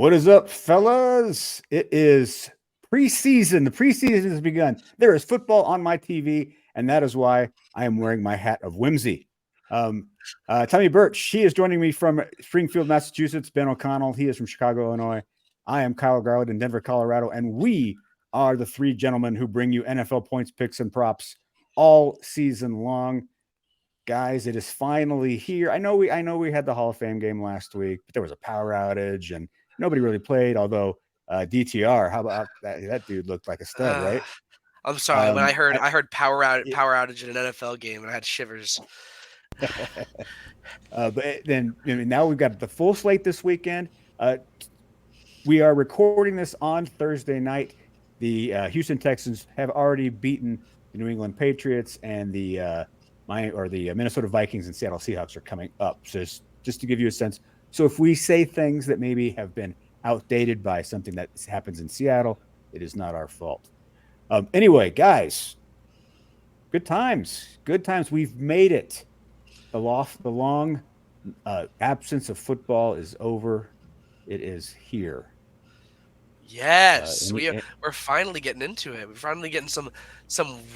What is up, fellas? It is preseason. The preseason has begun. There is football on my TV, and that is why I am wearing my hat of whimsy. Tommy Burch, he is joining me from Springfield, Massachusetts. Ben O'Connell, he is from Chicago, Illinois. I am Kyle Garlett in Denver, Colorado, and we are the three gentlemen who bring you NFL points, picks, and props all season long. Guys, it is finally here. I know we had the Hall of Fame game last week, but there was a power outage and nobody really played. Although DTR, how about that? That dude looked like a stud, right? I'm sorry. When I heard power outage in an NFL game, and I had shivers. But then now we've got the full slate this weekend. We are recording this on Thursday night. The Houston Texans have already beaten the New England Patriots, and the Minnesota Vikings and Seattle Seahawks are coming up. So just to give you a sense. So if we say things that maybe have been outdated by something that happens in Seattle, it is not our fault. Anyway, guys, good times. Good times. We've made it. The long absence of football is over. It is here. Yes, we're finally getting into it. We're finally getting some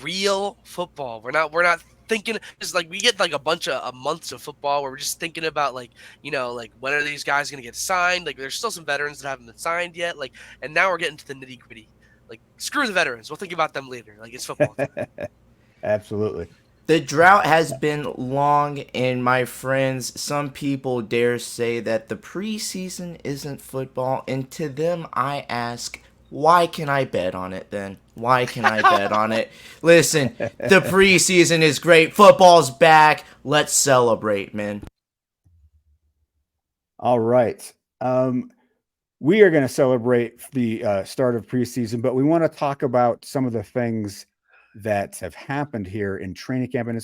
real football. We're not thinking it's like we get like a bunch of months of football where we're just thinking about like when are these guys gonna get signed? Like there's still some veterans that haven't been signed yet. And now we're getting to the nitty gritty. Like screw the veterans. We'll think about them later. Like it's football. Absolutely. The drought has been long, and my friends, some people dare say that the preseason isn't football, and to them I ask, why can I bet on it then? Why can I bet on it? Listen, the preseason is great. Football's back. Let's celebrate, man. All right. We are going to celebrate the start of preseason, but we want to talk about some of the things that have happened here in training camp. And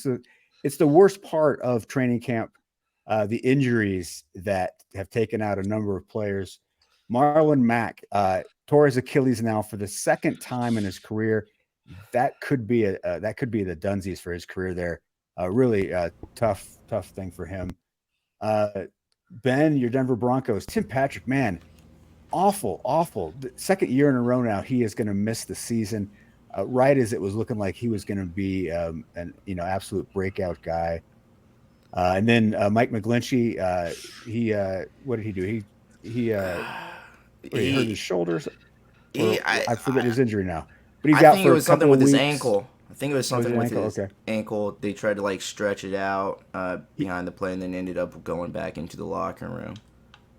it's the worst part of training camp, the injuries that have taken out a number of players. Marlon Mack tore his Achilles now for the second time in his career. That could be the Dunsies for his career there. Really tough thing for him. Ben, your Denver Broncos, Tim Patrick, man, awful. The second year in a row now, he is going to miss the season. Right as it was looking like he was going to be an absolute breakout guy. And then Mike McGlinchey, what did he do? He hurt his shoulders. I forget his injury now. But he's out for a couple of weeks. His ankle. I think it was something with his ankle. They tried to stretch it out behind the play and then ended up going back into the locker room.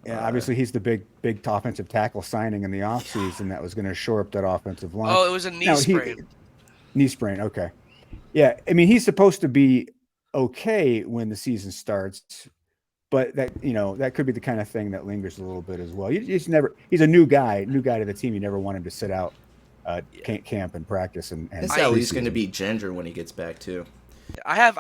Yeah, obviously he's the big offensive tackle signing in the offseason that was going to shore up that offensive line. Oh, it was a knee sprain. Knee sprain, okay. Yeah, I mean, he's supposed to be okay when the season starts, but that could be the kind of thing that lingers a little bit as well. He's a new guy to the team. You never want him to sit out camp and practice. And it's at least going to be Ginger when he gets back too. I have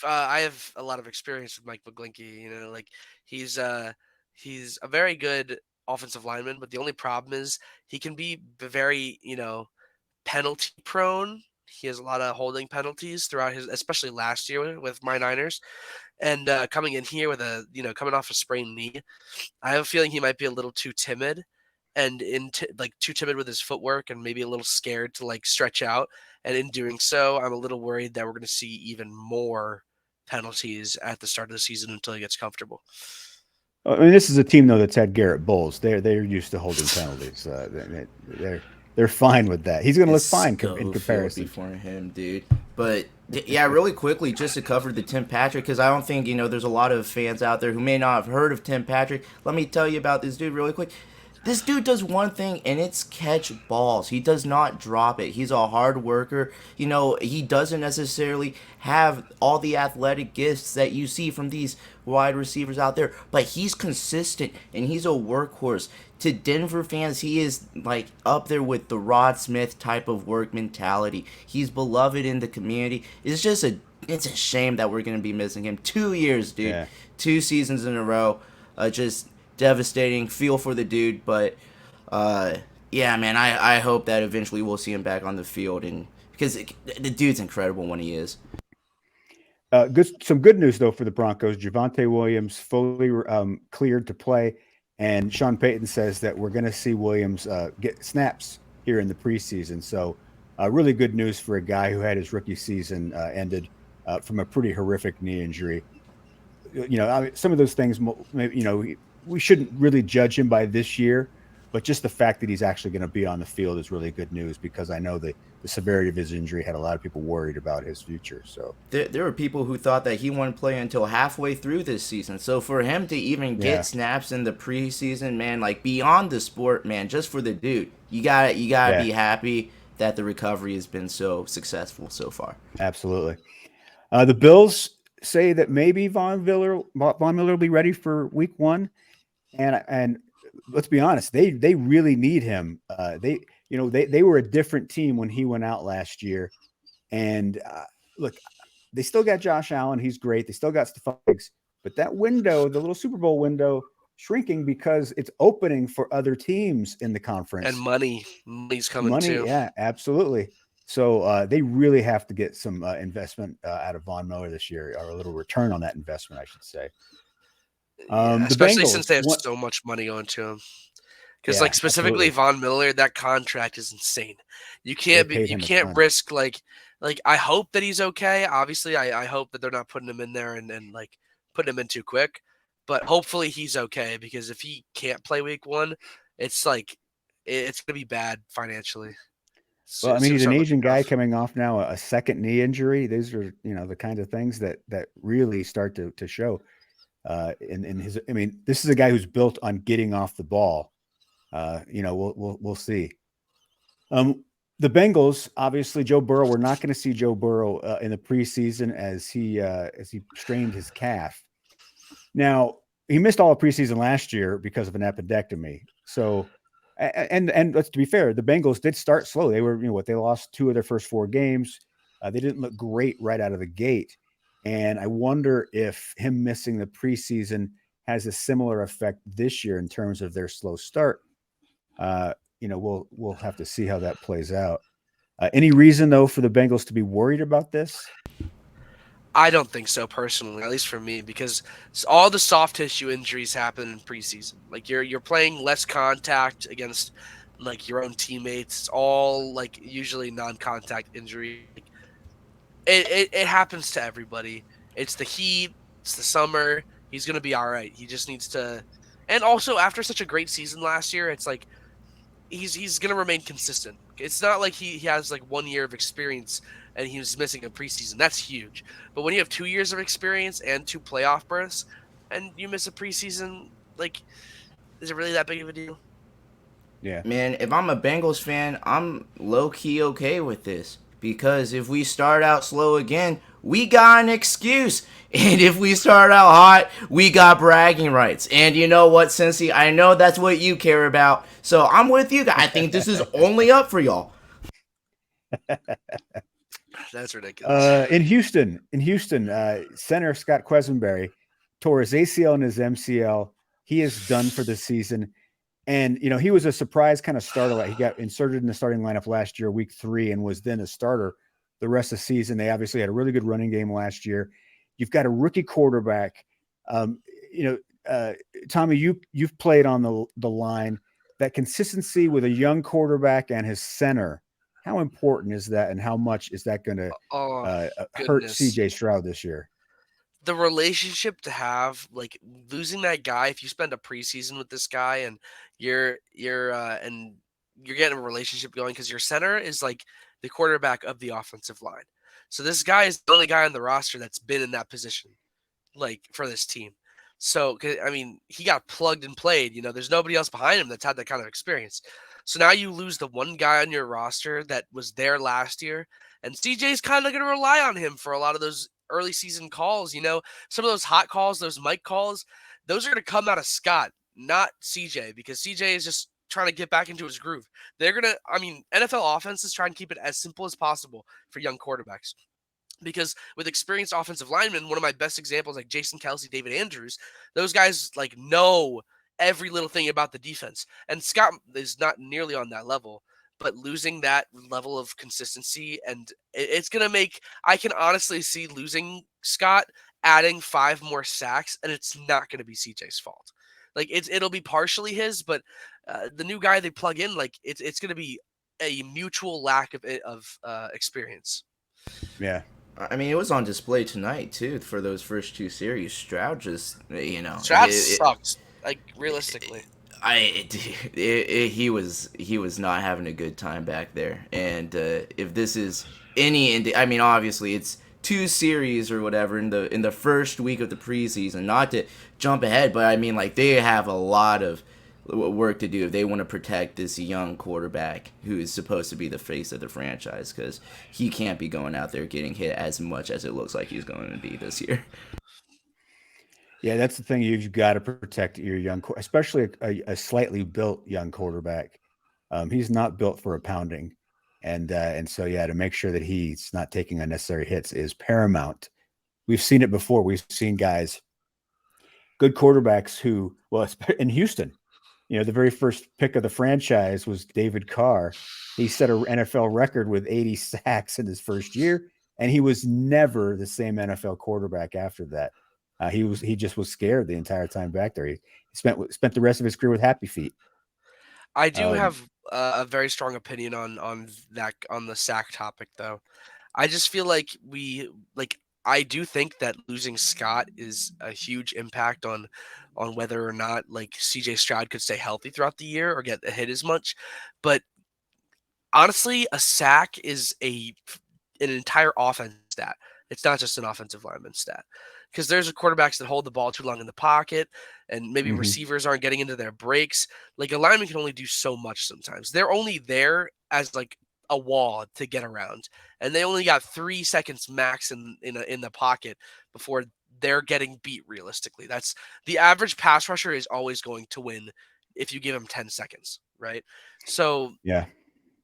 a lot of experience with Mike McGlinchey. He's a very good offensive lineman, but the only problem is he can be very, penalty prone. He has a lot of holding penalties throughout especially last year with my Niners. And coming in here with coming off a sprained knee, I have a feeling he might be a little too timid and too timid with his footwork and maybe a little scared to stretch out. And in doing so, I'm a little worried that we're going to see even more penalties at the start of the season until he gets comfortable. I mean, this is a team though that's had Garrett Bowles. They're used to holding penalties. They're fine with that. He's going to look fine in comparison for him, dude. But yeah, really quickly, just to cover the Tim Patrick, because I don't think there's a lot of fans out there who may not have heard of Tim Patrick. Let me tell you about this dude really quick. This dude does one thing, and it's catch balls. He does not drop it. He's a hard worker. He doesn't necessarily have all the athletic gifts that you see from these wide receivers out there, but he's consistent, and he's a workhorse. To Denver fans, he is up there with the Rod Smith type of work mentality. He's beloved in the community. It's a shame that we're going to be missing him. 2 years, dude. Yeah. 2 seasons in a row. Just devastating. Feel for the dude, but yeah, man, I hope that eventually we'll see him back on the field, and because the dude's incredible when he is. Some good news though for the Broncos. Javonte Williams fully cleared to play. And Sean Payton says that we're going to see Williams get snaps here in the preseason. So, really good news for a guy who had his rookie season ended from a pretty horrific knee injury. I mean, some of those things, maybe, we shouldn't really judge him by this year, but just the fact that he's actually going to be on the field is really good news because I know the severity of his injury had a lot of people worried about his future. So there were people who thought that he wouldn't play until halfway through this season. So for him to even yeah, get snaps in the preseason, man, like beyond the sport, man, just for the dude, you gotta yeah, be happy that the recovery has been so successful so far. absolutely. The Bills say that maybe Von Miller will be ready for Week 1, and let's be honest, they really need him. They were a different team when he went out last year, and look, they still got Josh Allen. He's great. They still got Stephon Diggs, but that window, the little Super Bowl window, shrinking because it's opening for other teams in the And conference. money's coming Money, too. yeah, absolutely. So they really have to get some investment out of Von Miller this year, or a little return on that investment, I should say. Yeah, The especially since Bengals, they have what? so much money going to him. Because like Yeah, specifically absolutely. Von Miller, that contract is insane. They paid You him a can't ton. risk like I hope that he's okay. Obviously, I hope that they're not putting him in there and like putting him in too quick. But hopefully he's okay because if he can't play week 1, it's like it's gonna be bad financially. Well, I It's mean, gonna he's an start looking aging guy tough. coming off now a second knee injury. These are, the kinds of things that really start to show in his. I mean, this is a guy who's built on getting off the ball. We'll see. Um, the Bengals, obviously, Joe Burrow. We're not going to see Joe Burrow in the preseason as he strained his calf. Now, he missed all of preseason last year because of an appendectomy. So, and let's to be fair, the Bengals did start slow. They were, they lost 2 of their first 4 games. They didn't look great right out of the gate, and I wonder if him missing the preseason has a similar effect this year in terms of their slow start. We'll have to see how that plays out. Any reason though for the Bengals to be worried about this? I don't think so personally, at least for me, because all the soft tissue injuries happen in preseason. Like you're playing less contact against like your own teammates. It's all like usually non-contact injury. Like, it happens to everybody. It's the heat. It's the summer. He's gonna be all right. He just needs to. And also, after such a great season last year, it's like he's gonna remain consistent. It's not like he has like 1 year of experience and he was missing a preseason. That's huge. But when you have 2 years of experience and 2 playoff berths and you miss a preseason, like is it really that big of a deal? Yeah. Man, if I'm a Bengals fan, I'm low key okay with this because if we start out slow again, we got an excuse. And if we start out hot, we got bragging rights. And you know what, Cincy? I know that's what you care about. So I'm with you. I think this is only up for y'all. That's ridiculous. In Houston, center Scott Quesenberry tore his ACL and his MCL. He is done for the season. And he was a surprise kind of starter. He got inserted in the starting lineup last year, week 3, and was then a starter the rest of the season. They obviously had a really good running game last year. You've got a rookie quarterback. Um, you know, Tommy, you've played on the line. That consistency with a young quarterback and his center. How important is that, and how much is that going to Oh hurt goodness. CJ Stroud this year? The relationship to have, like losing that guy, if you spend a preseason with this guy and you're getting a relationship going because your center is like the quarterback of the offensive line. So this guy is the only guy on the roster that's been in that position, like for this team. So I mean, he got plugged and played. There's nobody else behind him that's had that kind of experience. So now you lose the one guy on your roster that was there last year, and CJ's kind of going to rely on him for a lot of those early season calls. Some of those hot calls, those mic calls, those are going to come out of Scott, not CJ, because CJ is just trying to get back into his groove. I mean, NFL offenses try and keep it as simple as possible for young quarterbacks because with experienced offensive linemen, one of my best examples, like Jason Kelsey, David Andrews, those guys like know every little thing about the defense. And Scott is not nearly on that level, but losing that level of consistency and it's gonna make I can honestly see losing Scott adding 5 more sacks, and it's not gonna be CJ's fault. Like it'll be partially his, but the new guy they plug in, like it's going to be a mutual lack of experience. Yeah. I mean, it was on display tonight too for those first 2 series. Stroud just, you know, Stroud sucks. Like realistically, he was not having a good time back there. And if this is any, I mean, obviously it's 2 series or whatever in the first week of the preseason. Not to jump ahead, but I mean, like they have a lot of work to do if they want to protect this young quarterback who is supposed to be the face of the franchise, because he can't be going out there getting hit as much as it looks like he's going to be this year. Yeah, that's the thing. You've got to protect your young, especially a slightly built young quarterback. He's not built for a pounding, and so yeah, to make sure that he's not taking unnecessary hits is paramount. We've seen it before. We've seen guys, good quarterbacks who, well, in Houston, the very first pick of the franchise was David Carr. He set an NFL record with 80 sacks in his first year, and he was never the same NFL quarterback after that. He just was scared the entire time back there. He spent the rest of his career with happy feet. I do have a very strong opinion on the sack topic, though. I just feel like I do think that losing Scott is a huge impact on whether or not like CJ Stroud could stay healthy throughout the year or get hit as much. But honestly, a sack is an entire offense stat. It's not just an offensive lineman stat. Because there's quarterbacks that hold the ball too long in the pocket, and maybe receivers aren't getting into their breaks. Like a lineman can only do so much sometimes. They're only there as like a wall to get around, and they only got 3 seconds max in the pocket before they're getting beat. Realistically, that's the average pass rusher is always going to win if you give him 10 seconds, right? So Yeah.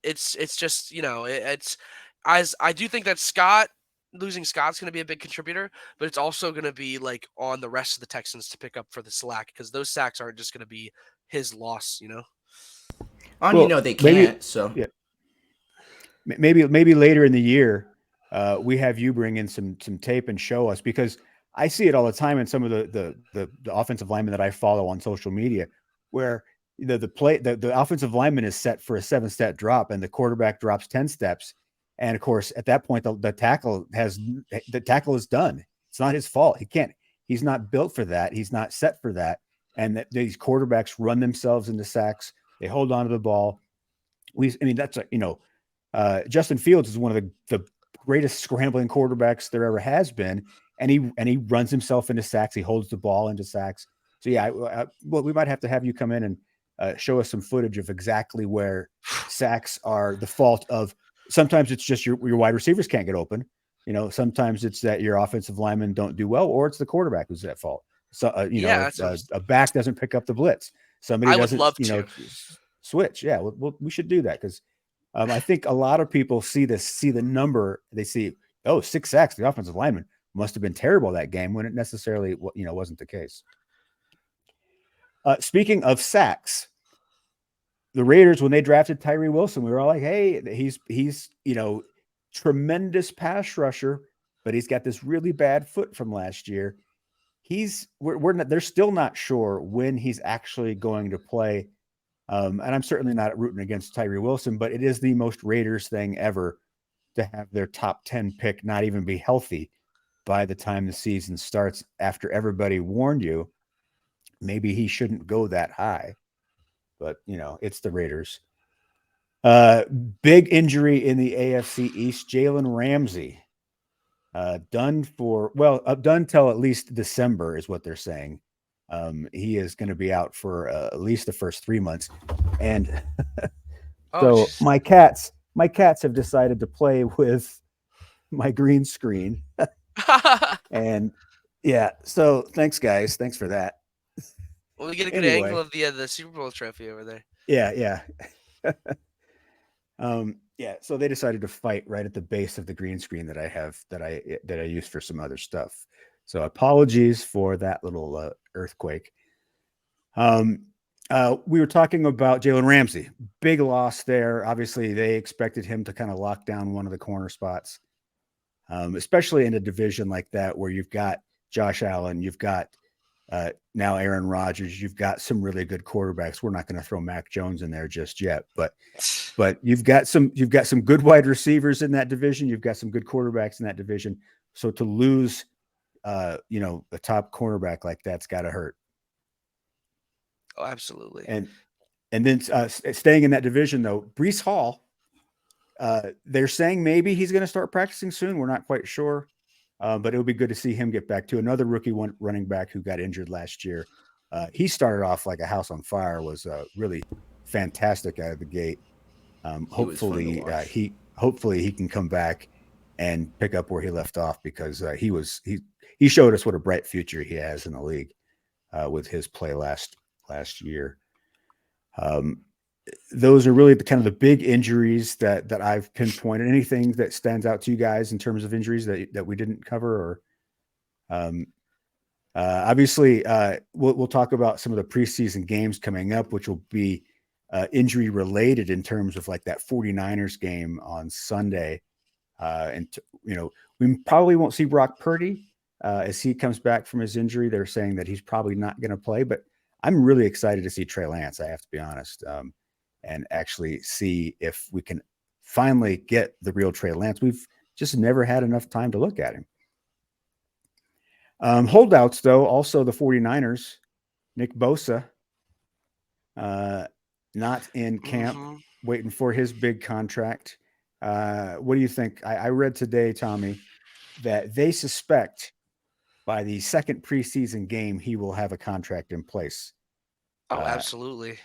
it's just it's as I do think that losing Scott's going to be a big contributor, but it's also going to be like on the rest of the Texans to pick up for the slack, because those sacks aren't just going to be his loss. Well, they can't. Maybe, so yeah, maybe later in the year, we have you bring in some tape and show us, because I see it all the time in some of the offensive linemen that I follow on social media, where the offensive lineman is set for a 7-step drop and the quarterback drops 10 steps. And of course, at that point, the tackle is done. It's not his fault. He's not built for that. He's not set for that. And these quarterbacks run themselves into sacks. They hold on to the ball. That's Justin Fields is one of the greatest scrambling quarterbacks there ever has been. And he runs himself into sacks. He holds the ball into sacks. So yeah, well, we might have to have you come in and show us some footage of exactly where sacks are the fault of. Sometimes it's just your wide receivers can't get open. Sometimes it's that your offensive linemen don't do well, or it's the quarterback who's at fault. So, a back doesn't pick up the blitz. Somebody doesn't, switch. Yeah, we should do that, because I think a lot of people see the number. They see, 6 sacks. The offensive lineman must have been terrible that game, when it necessarily, wasn't the case. Speaking of sacks, the Raiders, when they drafted Tyree Wilson, we were all like, hey, he's tremendous pass rusher, but he's got this really bad foot from last year. They're still not sure when he's actually going to play. And I'm certainly not rooting against Tyree Wilson, but it is the most Raiders thing ever to have their top 10 pick not even be healthy by the time the season starts, after everybody warned you maybe he shouldn't go that high. But, it's the Raiders. Big injury in the AFC East. Jalen Ramsey, done till at least December is what they're saying. He is going to be out for at least the first 3 months. And so my cats have decided to play with my green screen. And yeah, so thanks, guys. Thanks for that. Well, we get a good angle of the Super Bowl trophy over there. Yeah. So they decided to fight right at the base of the green screen that I have that I use for some other stuff. So apologies for that little earthquake. We were talking about Jalen Ramsey. Big loss there. Obviously, they expected him to kind of lock down one of the corner spots, especially in a division like that where you've got Josh Allen, you've got Now Aaron Rodgers, you've got some really good quarterbacks. We're not going to throw Mac Jones in there just yet, but you've got some good wide receivers in that division. You've got some good quarterbacks in that division. So to lose, a top cornerback like that's got to hurt. Oh, absolutely. And then staying in that division though, Breece Hall. They're saying maybe he's going to start practicing soon. We're not quite sure, but it would be good to see him get back to another rookie running back who got injured last year. He started off like a house on fire. Was really fantastic out of the gate. Hopefully he can come back and pick up where he left off because he showed us what a bright future he has in the league with his play last year. Those are really the big injuries that I've pinpointed. Anything that stands out to you guys in terms of injuries that we didn't cover, or obviously we'll talk about some of the preseason games coming up, which will be injury related in terms of like that 49ers game on Sunday. We probably won't see Brock Purdy as he comes back from his injury. They're saying that he's probably not going to play, but I'm really excited to see Trey Lance. I have to be honest. And actually see if we can finally get the real Trey Lance. We've just never had enough time to look at him. Holdouts, though, also the 49ers, Nick Bosa, not in camp, waiting for his big contract. What do you think? I read today, Tommy, that they suspect by the second preseason game, he will have a contract in place. Oh, absolutely.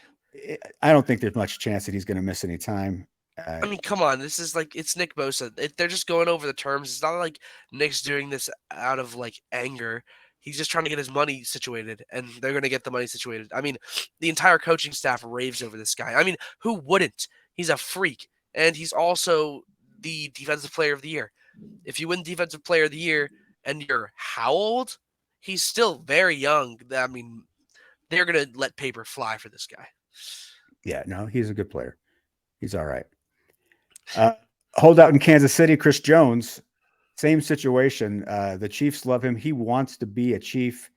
I don't think there's much chance that he's going to miss any time. I mean, come on. This is like, it's Nick Bosa. They're just going over the terms. It's not like Nick's doing this out of like anger. He's just trying to get his money situated, and they're going to get the money situated. I mean, the entire coaching staff raves over this guy. I mean, who wouldn't? He's a freak, and he's also the defensive player of the year. If you win defensive player of the year and you're how old? He's still very young. I mean, they're going to let paper fly for this guy. Yeah, no, he's a good player. He's all right. Holdout in Kansas City, Chris Jones, same situation. The Chiefs love him. He wants to be a Chief.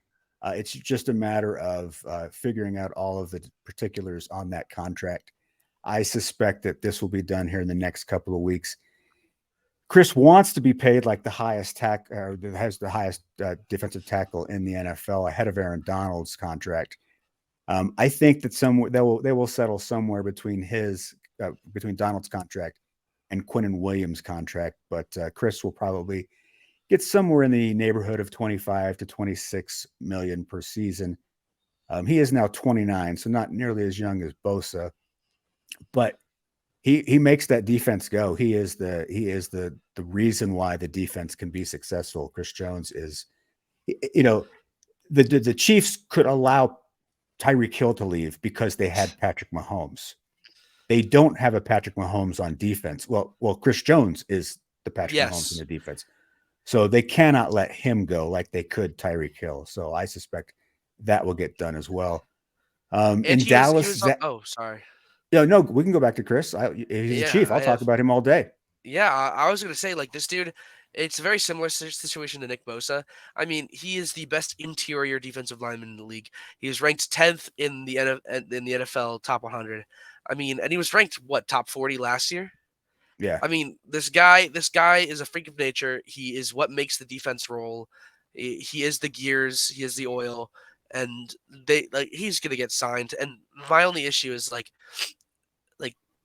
It's just a matter of figuring out all of the particulars on that contract. I suspect that this will be done here in the next couple of weeks. Chris wants to be paid like the highest has the highest defensive tackle in the NFL, ahead of Aaron Donald's contract. I think that they will settle somewhere between Donald's contract and Quinnen Williams' contract, but Chris will probably get somewhere in the neighborhood of 25 to 26 million per season. He is now 29, so not nearly as young as Bosa, but he makes that defense go. He is the reason why the defense can be successful. Chris Jones is, the Chiefs could allow Tyreek Hill to leave because they had Patrick Mahomes. They don't have a Patrick Mahomes on defense. Well, Chris Jones is the Patrick Mahomes in the defense. So they cannot let him go like they could Tyreek Hill. So I suspect that will get done as well. In Dallas. Sorry. No, we can go back to Chris. He's a Chief. I'll talk about him all day. Yeah, I was going to say, like, this dude, it's a very similar situation to Nick Bosa. I mean, he is the best interior defensive lineman in the league. He is ranked 10th in the NFL top 100. I mean, and he was ranked top 40 last year. Yeah. I mean, this guy is a freak of nature. He is what makes the defense roll. He is the gears. He is the oil, and he's gonna get signed. And my only issue is like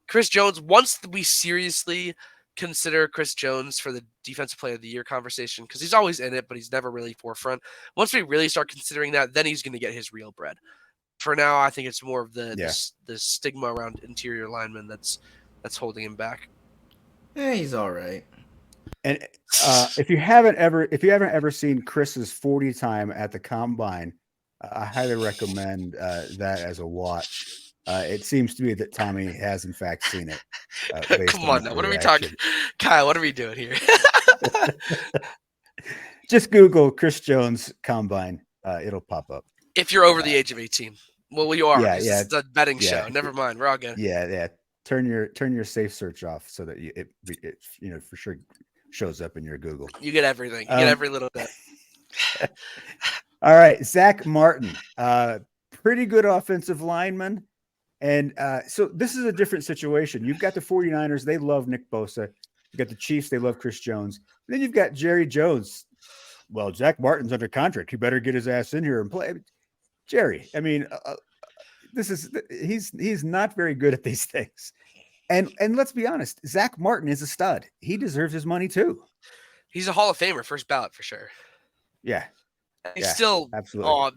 Chris Jones. Once we seriously consider Chris Jones for the defensive player of the year conversation, because he's always in it, but he's never really forefront. Once we really start considering that, then he's gonna get his real bread. For now, I think it's more of the stigma around interior linemen that's holding him back. Yeah, he's all right. And if you haven't ever seen Chris's 40 time at the combine, I highly recommend that as a watch. It seems to me that Tommy has in fact seen it. Come on now, what are we talking, Kyle? What are we doing here? Just Google Chris Jones combine; it'll pop up. If you're over the age of 18, well, you are. Yeah. It's a betting show. Never mind, we're all good. Yeah. Turn your safe search off so that it for sure shows up in your Google. You get everything. You get every little bit. All right, Zach Martin, pretty good offensive lineman. And so this is a different situation. You've got the 49ers. They love Nick Bosa. You got the Chiefs. They love Chris Jones. And then you've got Jerry Jones. Well, Zach Martin's under contract. He better get his ass in here and play. Jerry, I mean, he's not very good at these things. And let's be honest, Zach Martin is a stud. He deserves his money too. He's a Hall of Famer, first ballot for sure. Yeah. He's still absolutely.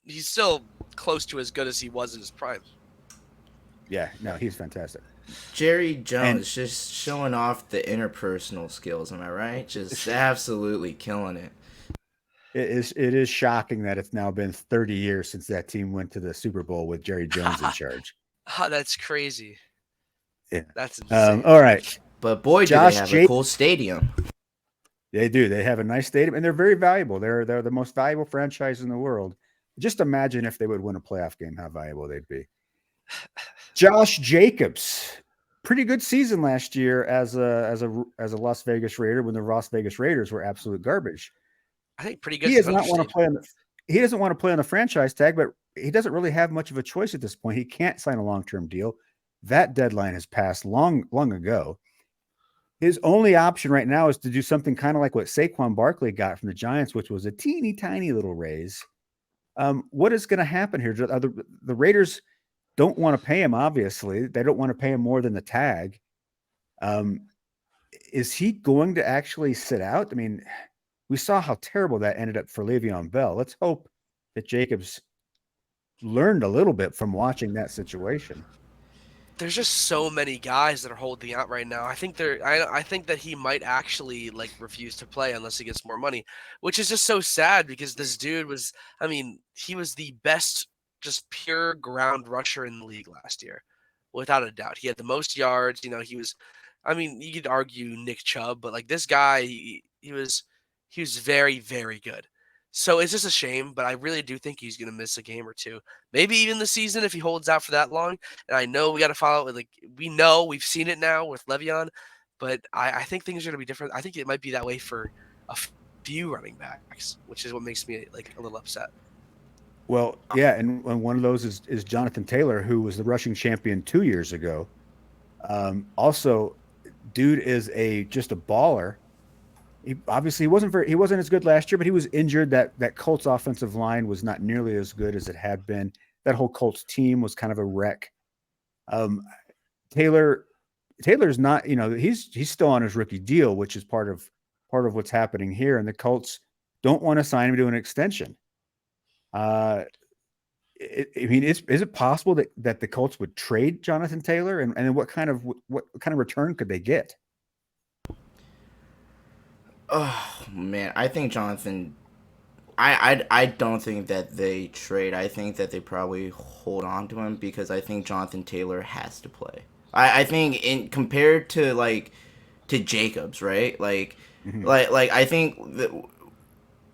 He's still close to as good as he was in his prime. Yeah, no, he's fantastic. Jerry Jones just showing off the interpersonal skills, am I right? Just absolutely killing it. It is shocking that it's now been 30 years since that team went to the Super Bowl with Jerry Jones in charge. Oh, that's crazy. Yeah. That's insane. All right. But boy, do they have a cool stadium. They do. They have a nice stadium, and they're very valuable. They're the most valuable franchise in the world. Just imagine if they would win a playoff game, how valuable they'd be. Josh Jacobs, pretty good season last year as a Las Vegas Raider when the Las Vegas Raiders were absolute garbage. I think pretty good. He doesn't want to play on the franchise tag, but he doesn't really have much of a choice at this point. He can't sign a long-term deal. That deadline has passed long ago. His only option right now is to do something kind of like what Saquon Barkley got from the Giants, which was a teeny tiny little raise. What is going to happen here? The Raiders don't want to pay him, obviously. They don't want to pay him more than the tag. Is he going to actually sit out? I mean, we saw how terrible that ended up for Le'Veon Bell. Let's hope that Jacobs learned a little bit from watching that situation. There's just so many guys that are holding out right now. I think that he might actually refuse to play unless he gets more money, which is just so sad because this dude was, he was the best just pure ground rusher in the league last year, without a doubt. He had the most yards. He was, you could argue Nick Chubb, but this guy, he was very, very good. So it's just a shame, but I really do think he's going to miss a game or two, maybe even the season if he holds out for that long. And I know we got to follow it. We've seen it now with Le'Veon, but I think things are going to be different. I think it might be that way for a few running backs, which is what makes me a little upset. Well, yeah, and one of those is Jonathan Taylor, who was the rushing champion 2 years ago. Also, dude is just a baller. He wasn't as good last year, but he was injured. That Colts offensive line was not nearly as good as it had been. That whole Colts team was kind of a wreck. Taylor's not, he's still on his rookie deal, which is part of what's happening here. And the Colts don't want to sign him to an extension. Is it possible that the Colts would trade Jonathan Taylor, and then what kind of return could they get? Oh man, I think Jonathan. I don't think that they trade. I think that they probably hold on to him because I think Jonathan Taylor has to play. I think compared to Jacobs, right? I think that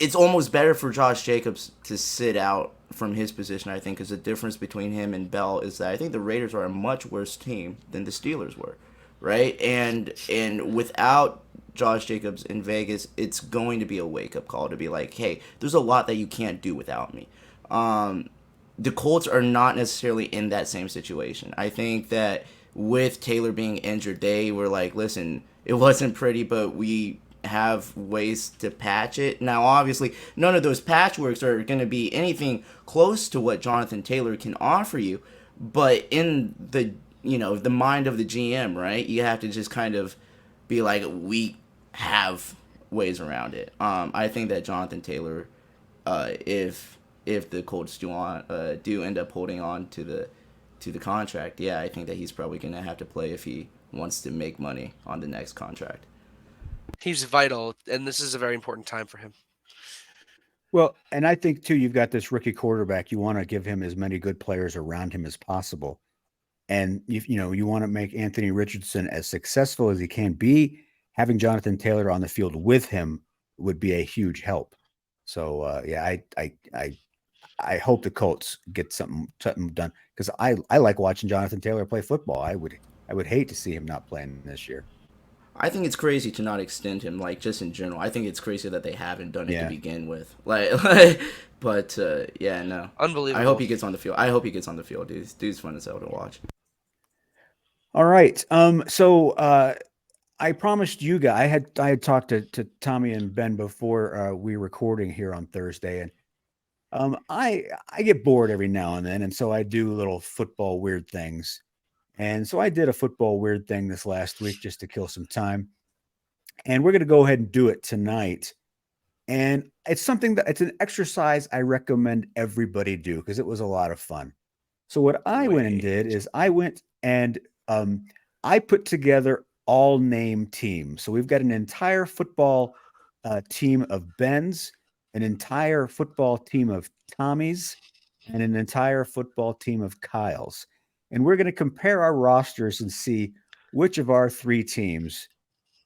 it's almost better for Josh Jacobs to sit out from his position. I think because the difference between him and Bell is that I think the Raiders are a much worse team than the Steelers were, right? And without Josh Jacobs in Vegas, it's going to be a wake-up call to be like, hey, there's a lot that you can't do without me. The Colts are not necessarily in that same situation. I think that with Taylor being injured, they were like, listen, it wasn't pretty, but we have ways to patch it. Now, obviously, none of those patchworks are going to be anything close to what Jonathan Taylor can offer you, but in the mind of the GM, right, you have to just kind of be like, we have ways around it. I think that Jonathan Taylor, if the Colts do end up holding on to the contract, yeah, I think that he's probably going to have to play if he wants to make money on the next contract. He's vital, and this is a very important time for him. Well, and I think too, you've got this rookie quarterback. You want to give him as many good players around him as possible, and you want to make Anthony Richardson as successful as he can be. Having Jonathan Taylor on the field with him would be a huge help. So yeah, I hope the Colts get something done because I like watching Jonathan Taylor play football. I would hate to see him not playing this year. I think it's crazy to not extend him, like, just in general. I think it's crazy that they haven't done it to begin with. But yeah, no. I hope Unbelievable. he gets on the field. I hope he gets on the field. Dude's fun as hell to watch. All right. So I promised you guys I had talked to Tommy and Ben before we were recording here on Thursday, and I get bored every now and then, and so I do little football weird things. And so I did a football weird thing this last week just to kill some time. And we're going to go ahead and do it tonight. And it's an exercise I recommend everybody do because it was a lot of fun. So what I went and did is I went and I put together all name teams. So we've got an entire football team of Ben's, an entire football team of Tommy's, and an entire football team of Kyle's. And we're going to compare our rosters and see which of our three teams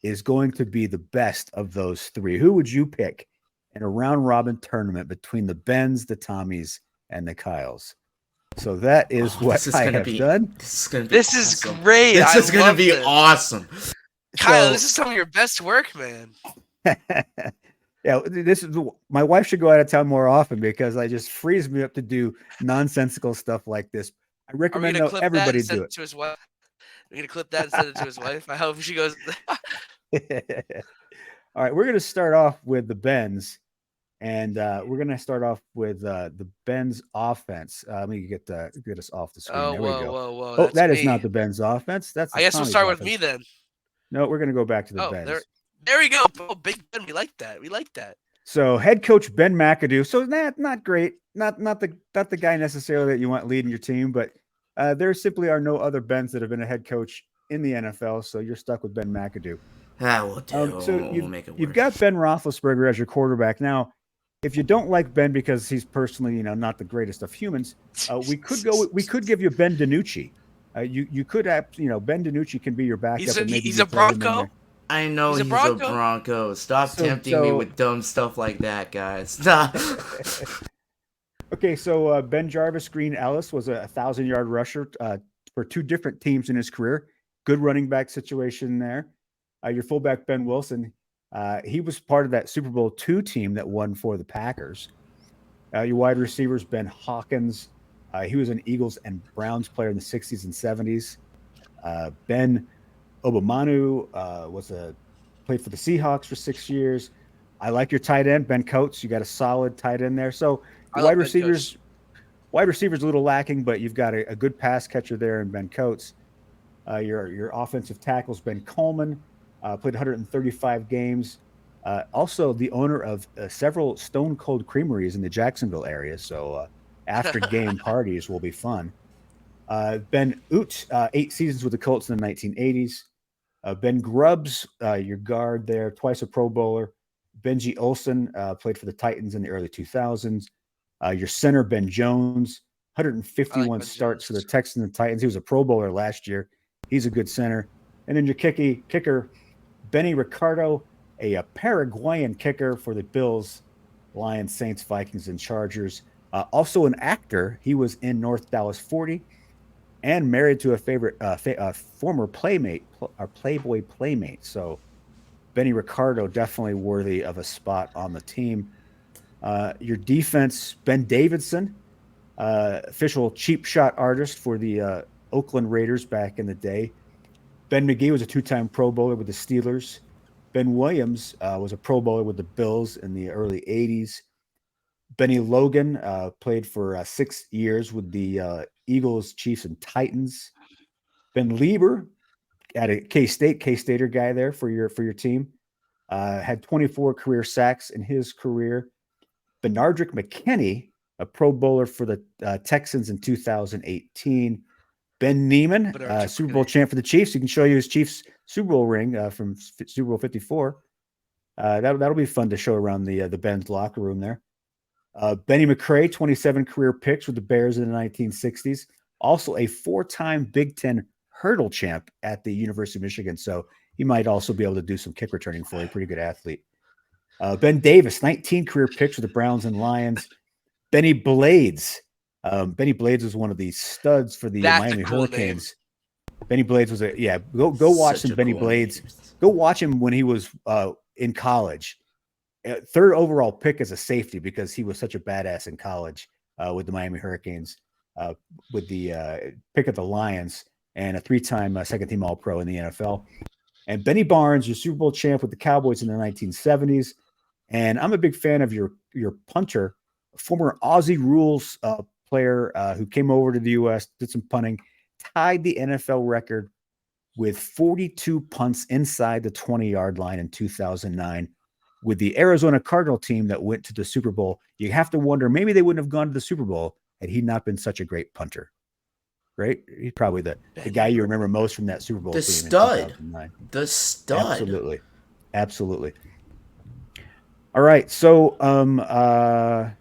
is going to be the best of those three. Who would you pick in a round robin tournament between the Bens, the Tommies, and the Kyles? So that is what I have done. This is gonna be This awesome. is great. This is gonna be awesome. Kyle, this is some of your best work, man. Yeah, my wife should go out of town more often because I just frees me up to do nonsensical stuff like this. I recommend everybody do it. To his wife? We're gonna clip that and send it to his wife. I hope she goes. All right, we're gonna start off with the Bens, and we're gonna start off with the Bens offense. Let me get us off the screen. Oh, there whoa, we go. whoa, whoa! Oh, that is not the Bens offense. That's I guess we'll Tommy's start offense. with me then. No, we're gonna go back to the Bens. There we go. Oh, Big Ben, we like that. We like that. So head coach Ben McAdoo. So not great. Not the guy necessarily that you want leading your team, but there simply are no other Bens that have been a head coach in the NFL. So you're stuck with Ben McAdoo. So you've got Ben Roethlisberger as your quarterback. Now, if you don't like Ben because he's personally, not the greatest of humans, we could give you Ben DiNucci. You could have, Ben DiNucci can be your backup. He's a Bronco. I know he's a Bronco. Stop tempting me with dumb stuff like that, guys. Okay, so Ben Jarvis Green Ellis was a 1,000-yard rusher for two different teams in his career. Good running back situation there. Your fullback Ben Wilson, he was part of that Super Bowl II team that won for the Packers. Your wide receivers, Ben Hawkins, he was an Eagles and Browns player in the 60s and 70s. Ben Obamanu played for the Seahawks for 6 years. I like your tight end, Ben Coates. You got a solid tight end there. So wide receivers a little lacking, but you've got a good pass catcher there in Ben Coates. Your offensive tackles, Ben Coleman, played 135 games. Also the owner of several Stone Cold Creameries in the Jacksonville area. So after game parties will be fun. Ben Oot, 8 seasons with the Colts in the 1980s. Ben Grubbs, your guard there, twice a Pro Bowler. Benji Olsen played for the Titans in the early 2000s. Your center, Ben Jones, 151 starts for the Texans and Titans. He was a Pro Bowler last year. He's a good center. And then your kicker, Benny Ricardo, a Paraguayan kicker for the Bills, Lions, Saints, Vikings, and Chargers. Also an actor. He was in North Dallas 40. And married to a favorite, former playmate, our Playboy playmate. So Benny Ricardo definitely worthy of a spot on the team. Your defense, Ben Davidson, official cheap shot artist for the Oakland Raiders back in the day. Ben McGee was a 2-time Pro Bowler with the Steelers. Ben Williams was a Pro Bowler with the Bills in the early 80s. Benny Logan played for 6 years with the Eagles, Chiefs, and Titans. Ben Lieber at a K-Stater guy there for your team. Had 24 career sacks in his career. Benardrick McKinney, a Pro Bowler for the Texans in 2018. Ben Neiman, Super Bowl champ for the Chiefs. He can show you his Chiefs Super Bowl ring from Super Bowl 54. That'll be fun to show around the Ben's locker room there. Benny McCray, 27 career picks with the Bears in the 1960s. Also a 4-time Big Ten hurdle champ at the University of Michigan. So he might also be able to do some kick returning for you. Pretty good athlete. Ben Davis, 19 career picks with the Browns and Lions. Benny Blades. Benny Blades was one of the studs for the Miami Hurricanes. Benny Blades was go watch Such some a Benny cool Blades. name. Go watch him when he was in college. Third overall pick as a safety because he was such a badass in college with the Miami Hurricanes, with the pick of the Lions, and a 3-time second-team All-Pro in the NFL. And Benny Barnes, your Super Bowl champ with the Cowboys in the 1970s. And I'm a big fan of your punter, former Aussie Rules player who came over to the U.S., did some punting, tied the NFL record with 42 punts inside the 20-yard line in 2009 with the Arizona Cardinal team that went to the Super Bowl. You have to wonder, maybe they wouldn't have gone to the Super Bowl had he not been such a great punter. Right? He's probably the guy you remember most from that Super Bowl The team stud. in 2009. The stud. Absolutely. All right. So, Yeah,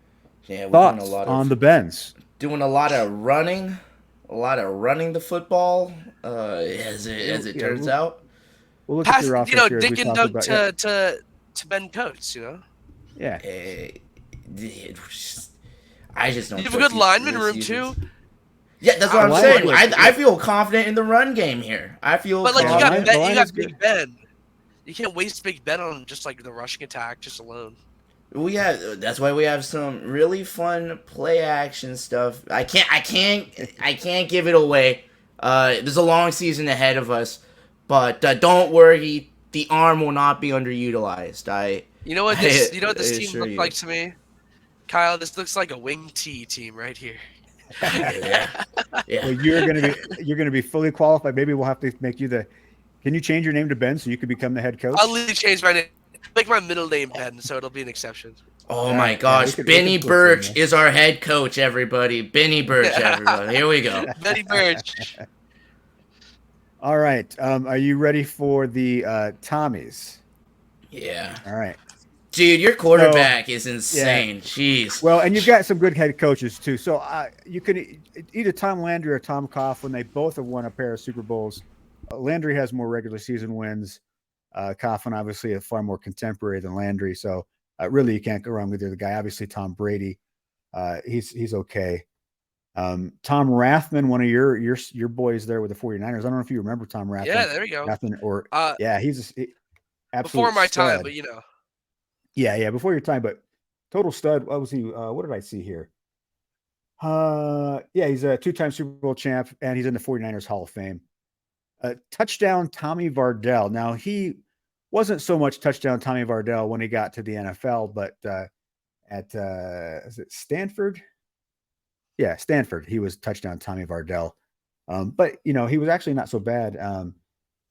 we're thoughts doing a lot on of the Bens? doing a lot of running the football. As it turns out. We'll look at your offense here as we Dick and talk Doug about to Ben Coates, Yeah. I just don't. You have a good lineman room too. Yeah, that's what I'm saying. I feel confident in the run game here. I feel. But like confident. you got Big Ben. You can't waste Big Ben on just like the rushing attack just alone. That's why we have some really fun play action stuff. I can't give it away. There's a long season ahead of us, but don't worry, the arm will not be underutilized. You know what this team looks like to me, Kyle? This looks like a wing T team right here. Yeah. Well, you're gonna be fully qualified. Maybe we'll have to make you the. Can you change your name to Ben so you could become the head coach? I'll literally change my name, make my middle name Ben, so it'll be an exception. Oh my gosh, Benny Burch is our head coach, everybody. Benny Burch, everybody. Here we go. Benny Burch. All right. Are you ready for the Tommies? Yeah. All right. Dude, your quarterback is insane. Yeah. Jeez. Well, and you've got some good head coaches too. So you can either Tom Landry or Tom Coughlin. They both have won a pair of Super Bowls. Landry has more regular season wins. Coughlin obviously is far more contemporary than Landry. So really, you can't go wrong with either guy. Obviously, Tom Brady, he's okay. Tom Rathman, one of your boys there with the 49ers. I don't know if you remember Tom Rathman. Yeah, there we go. Rathman, or he's absolute before my stud. time, but you know. Yeah, before your time, but total stud. What was he? What did I see here? He's a 2-time Super Bowl champ, and he's in the 49ers Hall of Fame. Touchdown Tommy Vardell. Now, he wasn't so much touchdown Tommy Vardell when he got to the NFL, but at is it Stanford? Yeah, Stanford. He was touchdown Tommy Vardell. But, he was actually not so bad.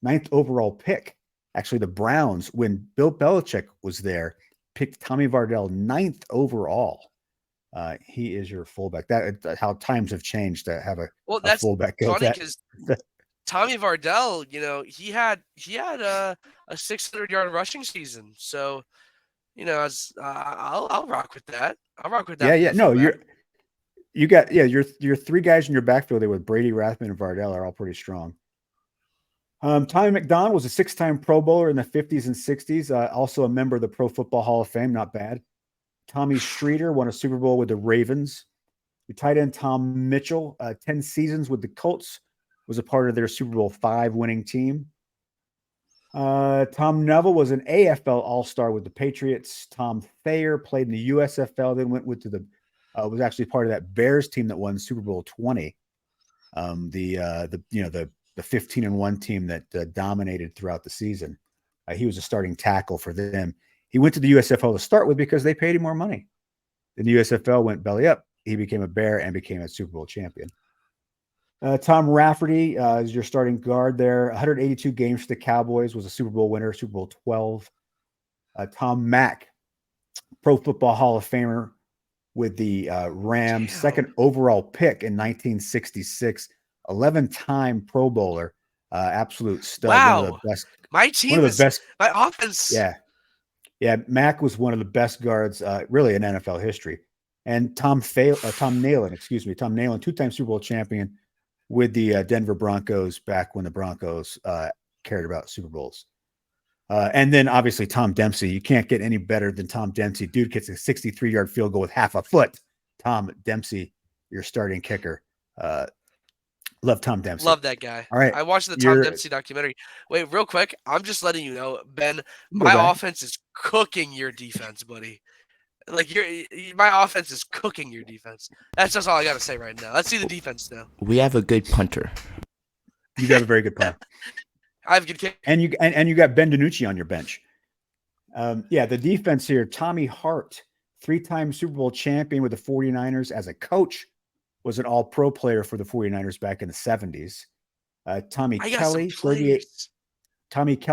9th overall pick. Actually, the Browns, when Bill Belichick was there, picked Tommy Vardell 9th overall. He is your fullback. That's how times have changed to have a fullback. That's funny because Tommy Vardell, he had a 600-yard rushing season. So, I'll rock with that. I'll rock with that. Yeah. No, you got your 3 guys in your backfield there with Brady, Rathman, and Vardell are all pretty strong. Tommy McDonald was a 6-time Pro Bowler in the 50s and 60s. Also a member of the Pro Football Hall of Fame. Not bad. Tommy Streeter won a Super Bowl with the Ravens. The tight end Tom Mitchell, 10 seasons with the Colts, was a part of their Super Bowl 5 winning team. Tom Neville was an AFL All-Star with the Patriots. Tom Thayer played in the USFL, then went was actually part of that Bears team that won Super Bowl 20. The 15-1 team that dominated throughout the season. He was a starting tackle for them. He went to the USFL to start with because they paid him more money. Then the USFL went belly up. He became a Bear and became a Super Bowl champion. Tom Rafferty is your starting guard there. 182 games for the Cowboys, was a Super Bowl winner, Super Bowl 12. Tom Mack, Pro Football Hall of Famer with the Rams, 2nd overall pick in 1966. 11-time Pro Bowler, absolute stud. Wow. One of the best. My team is best. My offense. Yeah. Mack was one of the best guards, really in NFL history. And Tom Nalen, 2-time Super Bowl champion with the Denver Broncos back when the Broncos cared about Super Bowls. And then obviously Tom Dempsey. You can't get any better than Tom Dempsey. Dude gets a 63-yard field goal with half a foot. Tom Dempsey, your starting kicker. Love Tom Dempsey. Love that guy. All right. I watched the Tom Dempsey documentary. Wait, real quick. I'm just letting you know, Ben, my offense is cooking your defense, buddy. Like my offense is cooking your defense. That's just all I got to say right now. Let's see the defense now. We have a good punter. You got a very good punter. I have a good kick. And you got Ben DiNucci on your bench. The defense here, Tommy Hart, 3-time Super Bowl champion with the 49ers as a coach, was an all-pro player for the 49ers back in the 70s. Tommy Kelly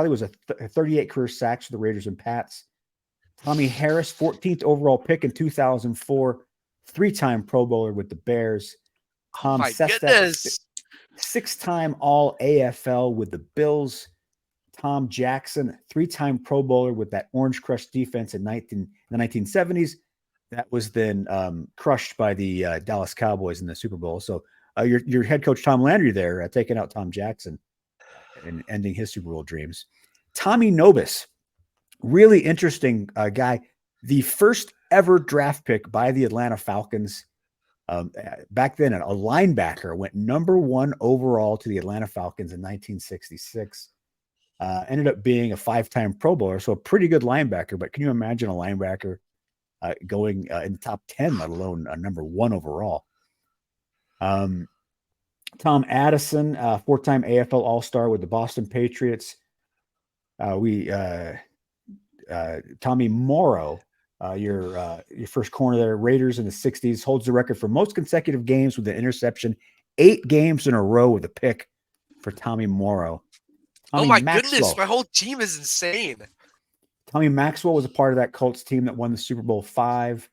was a 38 career sacks for the Raiders and Pats. Tommy Harris, 14th overall pick in 2004, 3-time Pro Bowler with the Bears. Tom Sestak, 6-time All AFL with the Bills. Tom Jackson, 3-time Pro Bowler with that Orange Crush defense in the 1970s. That was then crushed by the Dallas Cowboys in the Super Bowl. So your head coach, Tom Landry, there taking out Tom Jackson and ending his Super Bowl dreams. Tommy Nobis, really interesting guy. The first ever draft pick by the Atlanta Falcons. Back then, a linebacker went number 1 overall to the Atlanta Falcons in 1966. Ended up being a 5-time Pro Bowler, so a pretty good linebacker. But can you imagine a linebacker going in the top 10, let alone number 1 overall? Tom Addison, 4-time AFL All-Star with the Boston Patriots. Tommy Morrow, your first corner there, Raiders in the 60s, holds the record for most consecutive games with an interception, 8 games in a row with a pick for Tommy Morrow. Tommy Goodness, my whole team is insane. Tommy Maxwell was a part of that Colts team that won the Super Bowl 5.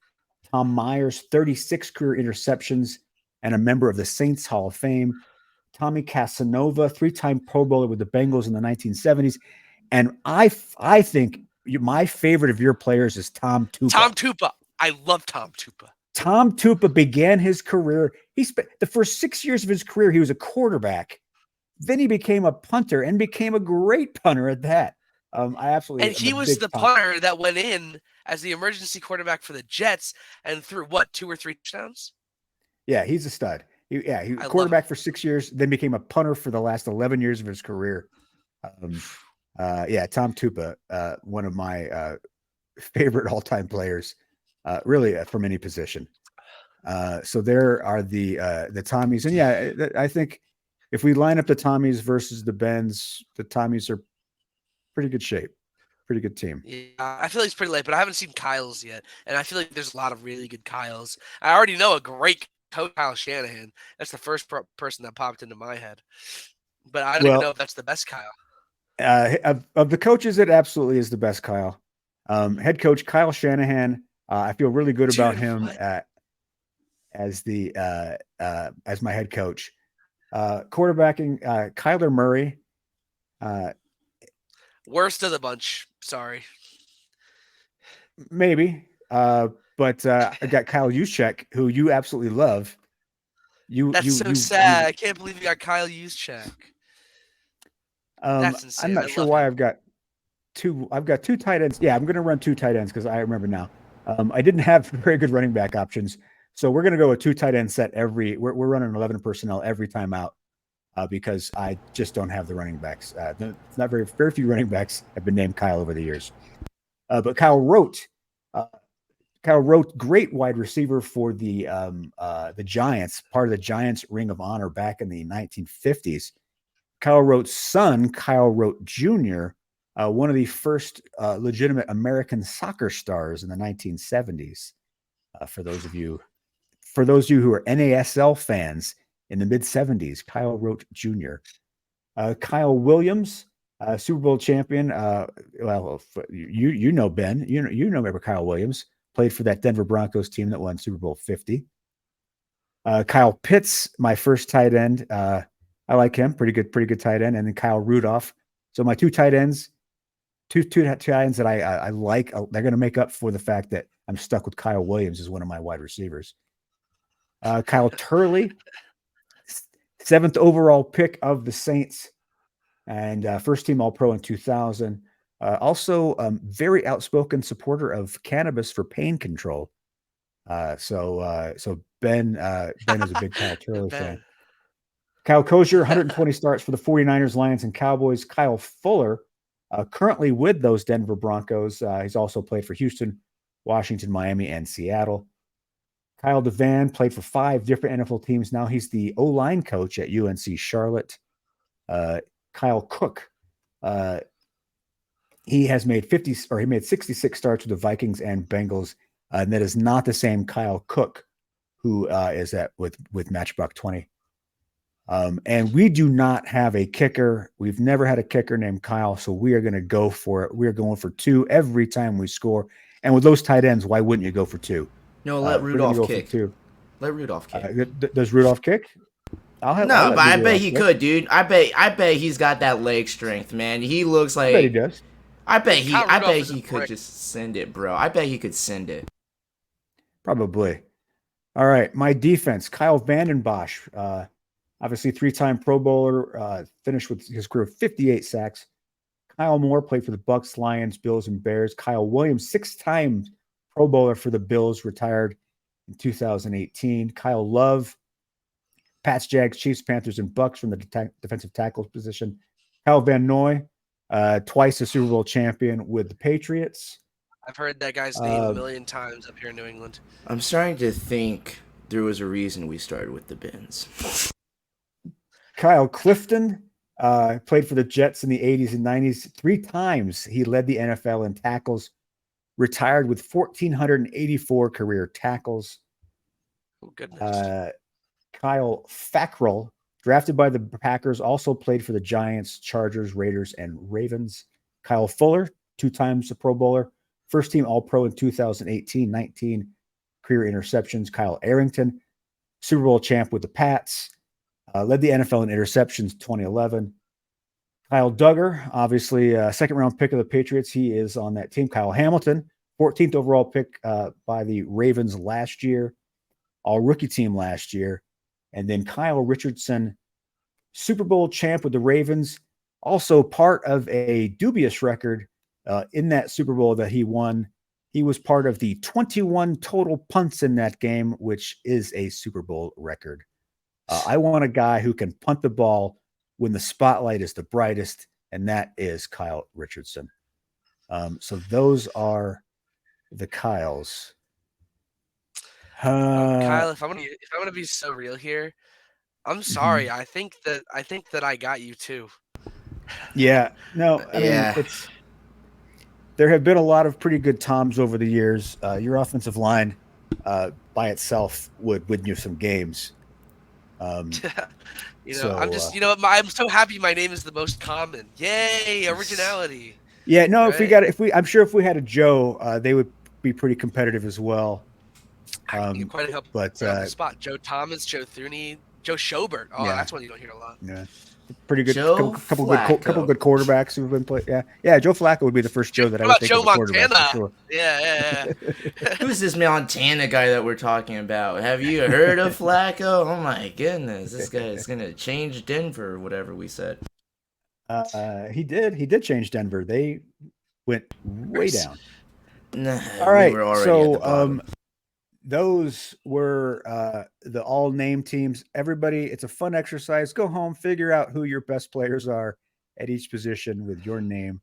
Tom Myers, 36 career interceptions and a member of the Saints Hall of Fame. Tommy Casanova, 3-time Pro Bowler with the Bengals in the 1970s. And I think my favorite of your players is Tom Tupa. Tom Tupa. I love Tom Tupa. Tom Tupa began his career. He spent the first 6 years of his career, he was a quarterback. Then he became a punter and became a great punter at that. I absolutely. And he was the punter that went in as the emergency quarterback for the Jets and threw 2 or 3 touchdowns. Yeah, he's a stud. He was quarterback for 6 years, then became a punter for the last 11 years of his career. Tom Tupa, one of my favorite all-time players, really from any position. So there are the Tommies, and I think if we line up the Tommies versus the Bens, the Tommies are pretty good shape, pretty good team. Yeah, I feel like it's pretty late, but I haven't seen Kyle's yet, and I feel like there's a lot of really good Kyles. I already know a great coach, Kyle Shanahan. That's the first person that popped into my head, but I don't even know if that's the best Kyle. Of the coaches, it absolutely is the best Kyle. Head coach Kyle Shanahan. I feel really good about him as my head coach. Quarterbacking Kyler Murray. Worst of the bunch. Sorry. Maybe. But I got Kyle Juszczyk, who you absolutely love. That's so sad. I can't believe you got Kyle Juszczyk. That's insane. I'm not sure why I've got two tight ends. Yeah, I'm going to run 2 tight ends because I remember now. I didn't have very good running back options. So we're going to go a 2 tight end set we're running 11 personnel every time out because I just don't have the running backs. It's not very few running backs have been named Kyle over the years. But Kyle Rote, great wide receiver for the Giants, part of the Giants Ring of Honor back in the 1950s. Kyle Rote's son, Kyle Rote Jr., one of the first legitimate American soccer stars in the 1970s. For those of you who are NASL fans in the mid 70s, Kyle Rote Jr. Kyle Williams, Super Bowl champion. You know Ben, you know Kyle Williams, played for that Denver Broncos team that won Super Bowl 50. Kyle Pitts, my first tight end. I like him, pretty good tight end. And then Kyle Rudolph. So my 2 tight ends, two tight ends that I like. They're going to make up for the fact that I'm stuck with Kyle Williams as one of my wide receivers. Kyle Turley, 7th overall pick of the Saints, and first team All-Pro in 2000. Also, very outspoken supporter of cannabis for pain control. So Ben is a big Kyle Turley fan. Kyle Kosher, 120 starts for the 49ers, Lions, and Cowboys. Kyle Fuller, currently with those Denver Broncos. He's also played for Houston, Washington, Miami, and Seattle. Kyle DeVan played for 5 different NFL teams. Now he's the O-line coach at UNC Charlotte. Kyle Cook, he made 66 starts with the Vikings and Bengals. And that is not the same Kyle Cook who is with Matchbook 20. And we do not have a kicker. We've never had a kicker named Kyle, so we are going to go for it. We are going for 2 every time we score. And with those tight ends, why wouldn't you go for 2? No, let Rudolph kick. Let Rudolph kick. Does Rudolph kick? But I bet he could, dude. I bet he's got that leg strength, man. He looks like. I bet he does. I bet he could just send it, bro. I bet he could send it. Probably. All right, my defense: Kyle Vandenbosch, obviously 3-time Pro Bowler, finished with his career 58 sacks. Kyle Moore played for the Bucks, Lions, Bills, and Bears. Kyle Williams, 6-time Pro Bowler for the Bills, retired in 2018. Kyle Love, Pats, Jags, Chiefs, Panthers, and Bucks from the defensive tackle position. Kyle Van Noy, twice a Super Bowl champion with the Patriots. I've heard that guy's name a million times up here in New England. I'm starting to think there was a reason we started with the Bins. Kyle Clifton played for the Jets in the 80s and 90s. 3 times he led the NFL in tackles, retired with 1,484 career tackles. Oh, goodness. Kyle Fackrell, drafted by the Packers, also played for the Giants, Chargers, Raiders, and Ravens. Kyle Fuller, 2 times a Pro Bowler, first team All-Pro in 2018, 19 career interceptions. Kyle Arrington, Super Bowl champ with the Pats, led the NFL in interceptions 2011. Kyle Duggar, obviously a second-round pick of the Patriots. He is on that team. Kyle Hamilton, 14th overall pick by the Ravens last year, all-rookie team last year. And then Kyle Richardson, Super Bowl champ with the Ravens, also part of a dubious record in that Super Bowl that he won. He was part of the 21 total punts in that game, which is a Super Bowl record. I want a guy who can punt the ball when the spotlight is the brightest, and that is Kyle Richardson. So those are the Kyles. Kyle, if I'm gonna be so real here, I'm sorry. I think that I got you too. Yeah. No, I mean, there have been a lot of pretty good Toms over the years. Your offensive line by itself would win you some games. I'm so happy my name is the most common. Yay, originality. Yeah, no, right? I'm sure if we had a Joe, they would be pretty competitive as well. You quite help but the spot. Joe Thomas, Joe Thuney, Joe Schobert. Oh, yeah. That's one you don't hear a lot. Yeah. Pretty good. Couple good quarterbacks who've been playing. Yeah. Joe Flacco would be the first Joe that I would think of. Joe Montana. Sure. Yeah. Who's this Montana guy that we're talking about? Have you heard of Flacco? Oh my goodness, this guy is gonna change Denver or whatever we said. He did change Denver. They went way down. All right. So those were the all name teams. Everybody, it's a fun exercise. Go home, figure out who your best players are at each position with your name.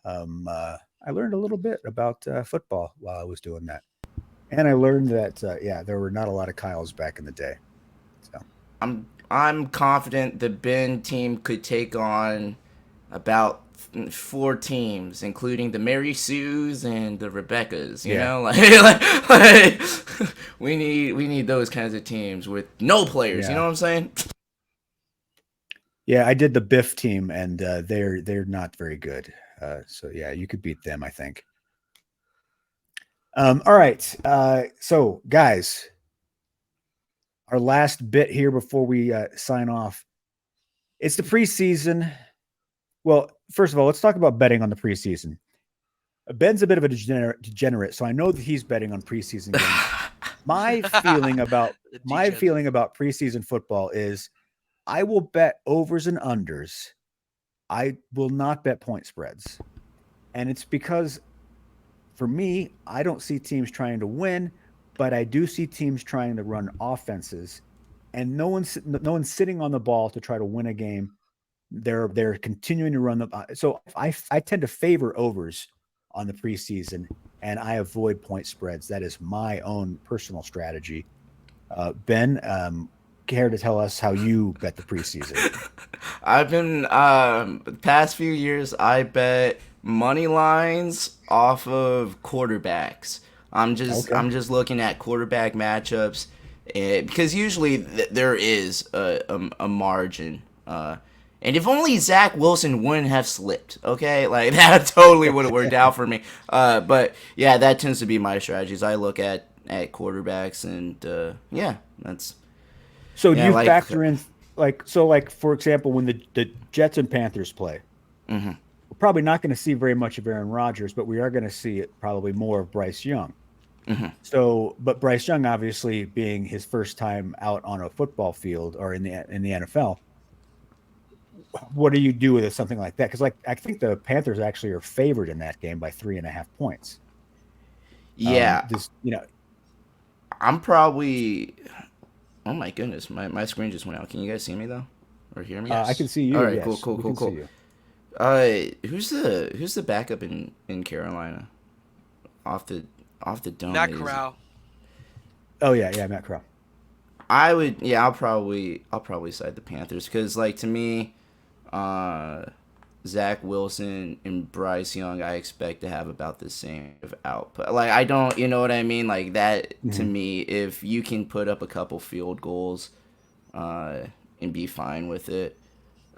I learned a little bit about football while I was doing that. And I learned that, there were not a lot of Kyles back in the day. So I'm confident the Ben team could take on about 4 teams, including the Mary Sues and the Rebeccas. You know, like we need those kinds of teams with no players. You know what I'm saying? Yeah, I did the Biff team, and they're not very good. So yeah, you could beat them, I think. All right, so guys, our last bit here before we sign off. It's the preseason. Well, first of all, let's talk about betting on the preseason. Ben's a bit of a degenerate, so I know that he's betting on preseason games. My feeling about preseason football is I will bet overs and unders. I will not bet point spreads. And it's because, for me, I don't see teams trying to win, but I do see teams trying to run offenses. and no one's sitting on the ball to try to win a game. They're continuing to run the. So I tend to favor overs on the preseason, and I avoid point spreads. That is my own personal strategy. Ben, care to tell us how you bet the preseason? I've been the past few years I bet money lines off of quarterbacks. Okay. I'm just looking at quarterback matchups, because usually there is a margin. And if only Zach Wilson wouldn't have slipped, okay, like that totally would have worked out for me. But yeah, that tends to be my strategies. I look at quarterbacks, and yeah, that's So do yeah you like. factor in like for example, when the Jets and Panthers play, Mhm. we're probably not going to see very much of Aaron Rodgers, but we are going to see it probably more of Bryce Young. Mhm. So, but Bryce Young obviously being his first time out on a football field or in the NFL, what do you do with something like that? Because like I think the Panthers actually are favored in that game by 3.5 points. Yeah, This I'm probably. Oh my goodness, my screen just went out. Can you guys see me though, or hear me? I can Yes. see All you. right, cool, Yes, cool, we cool, can see cool. you. Who's the backup in Carolina? Off the off the dome. Matt Is Corral. Oh yeah, Matt Crow. I would, yeah, I'll probably side the Panthers because, like, to me, uh, Zach Wilson and Bryce Young, I expect to have about the same of output. Like, I don't, you know what I mean? Like that to Mhm. me, if you can put up a couple field goals, uh, and be fine with it,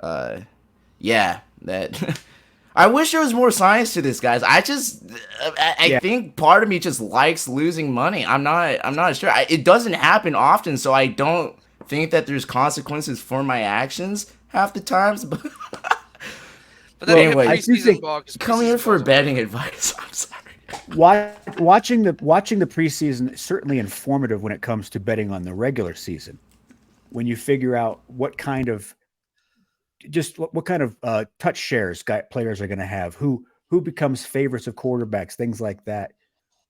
uh, yeah, that. I wish there was more science to this, guys. I Yeah, think part of me just likes losing money. I'm not sure. It doesn't happen often, so I don't think that there's consequences for my actions half the times. But But then well, again, I anyway, do preseason think ball, because come here preseason for balls are betting different. advice. I'm sorry. watching the preseason is certainly informative when it comes to betting on the regular season. When you figure out what kind of what kind of touch shares players are going to have, who becomes favorites of quarterbacks, things like that,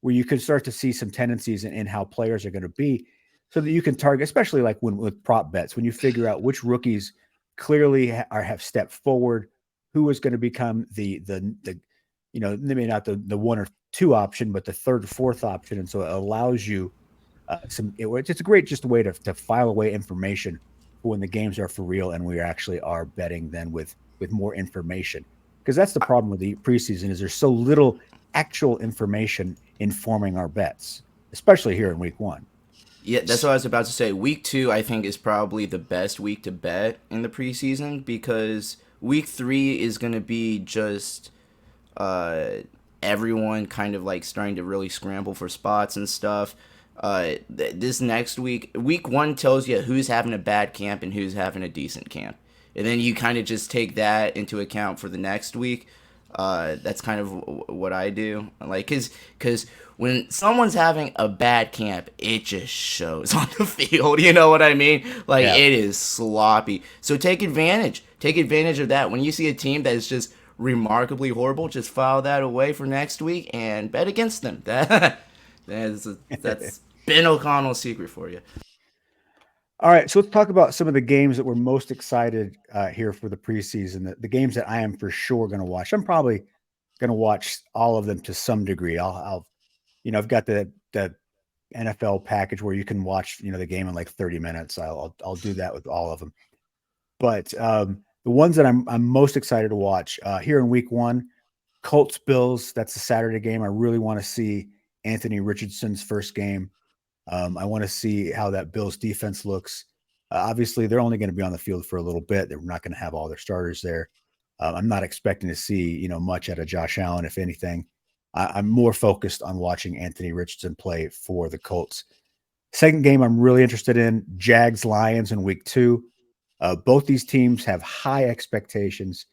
where you can start to see some tendencies in how players are going to be, so that you can target, especially like when with prop bets, when you figure out which rookies clearly have stepped forward, who is going to become the maybe not the one or two option, but the third or fourth option, and so it allows you it's a great just a way to file away information for when the games are for real and we actually are betting then with more information, because that's the problem with the preseason is there's so little actual information informing our bets, especially here in week one. Yeah, that's what I was about to say. Week 2, I think, is probably the best week to bet in the preseason because week 3 is going to be just uh, everyone kind of like starting to really scramble for spots and stuff. This next week 1 tells you who's having a bad camp and who's having a decent camp. And then you kind of just take that into account for the next week. That's kind of what I do. Like, cause when someone's having a bad camp, it just shows on the field. You know what I mean? Like, Yeah. it is sloppy. So take advantage. Take advantage of that. When you see a team that is just remarkably horrible, just file that away for next week and bet against them. That's Ben O'Connell's secret for you. All right, so let's talk about some of the games that we're most excited here for the preseason. The games that I am for sure going to watch. I'm probably going to watch all of them to some degree. I've got the NFL package where you can watch the game in like 30 minutes. I'll do that with all of them. But the ones that I'm most excited to watch here in week one, Colts Bills. That's a Saturday game. I really want to see Anthony Richardson's first game. I want to see how that Bills defense looks. Obviously, they're only going to be on the field for a little bit. They're not going to have all their starters there. I'm not expecting to see much out of Josh Allen, if anything. I'm more focused on watching Anthony Richardson play for the Colts. Second game I'm really interested in, Jags Lions in week 2. Both these teams have high expectations.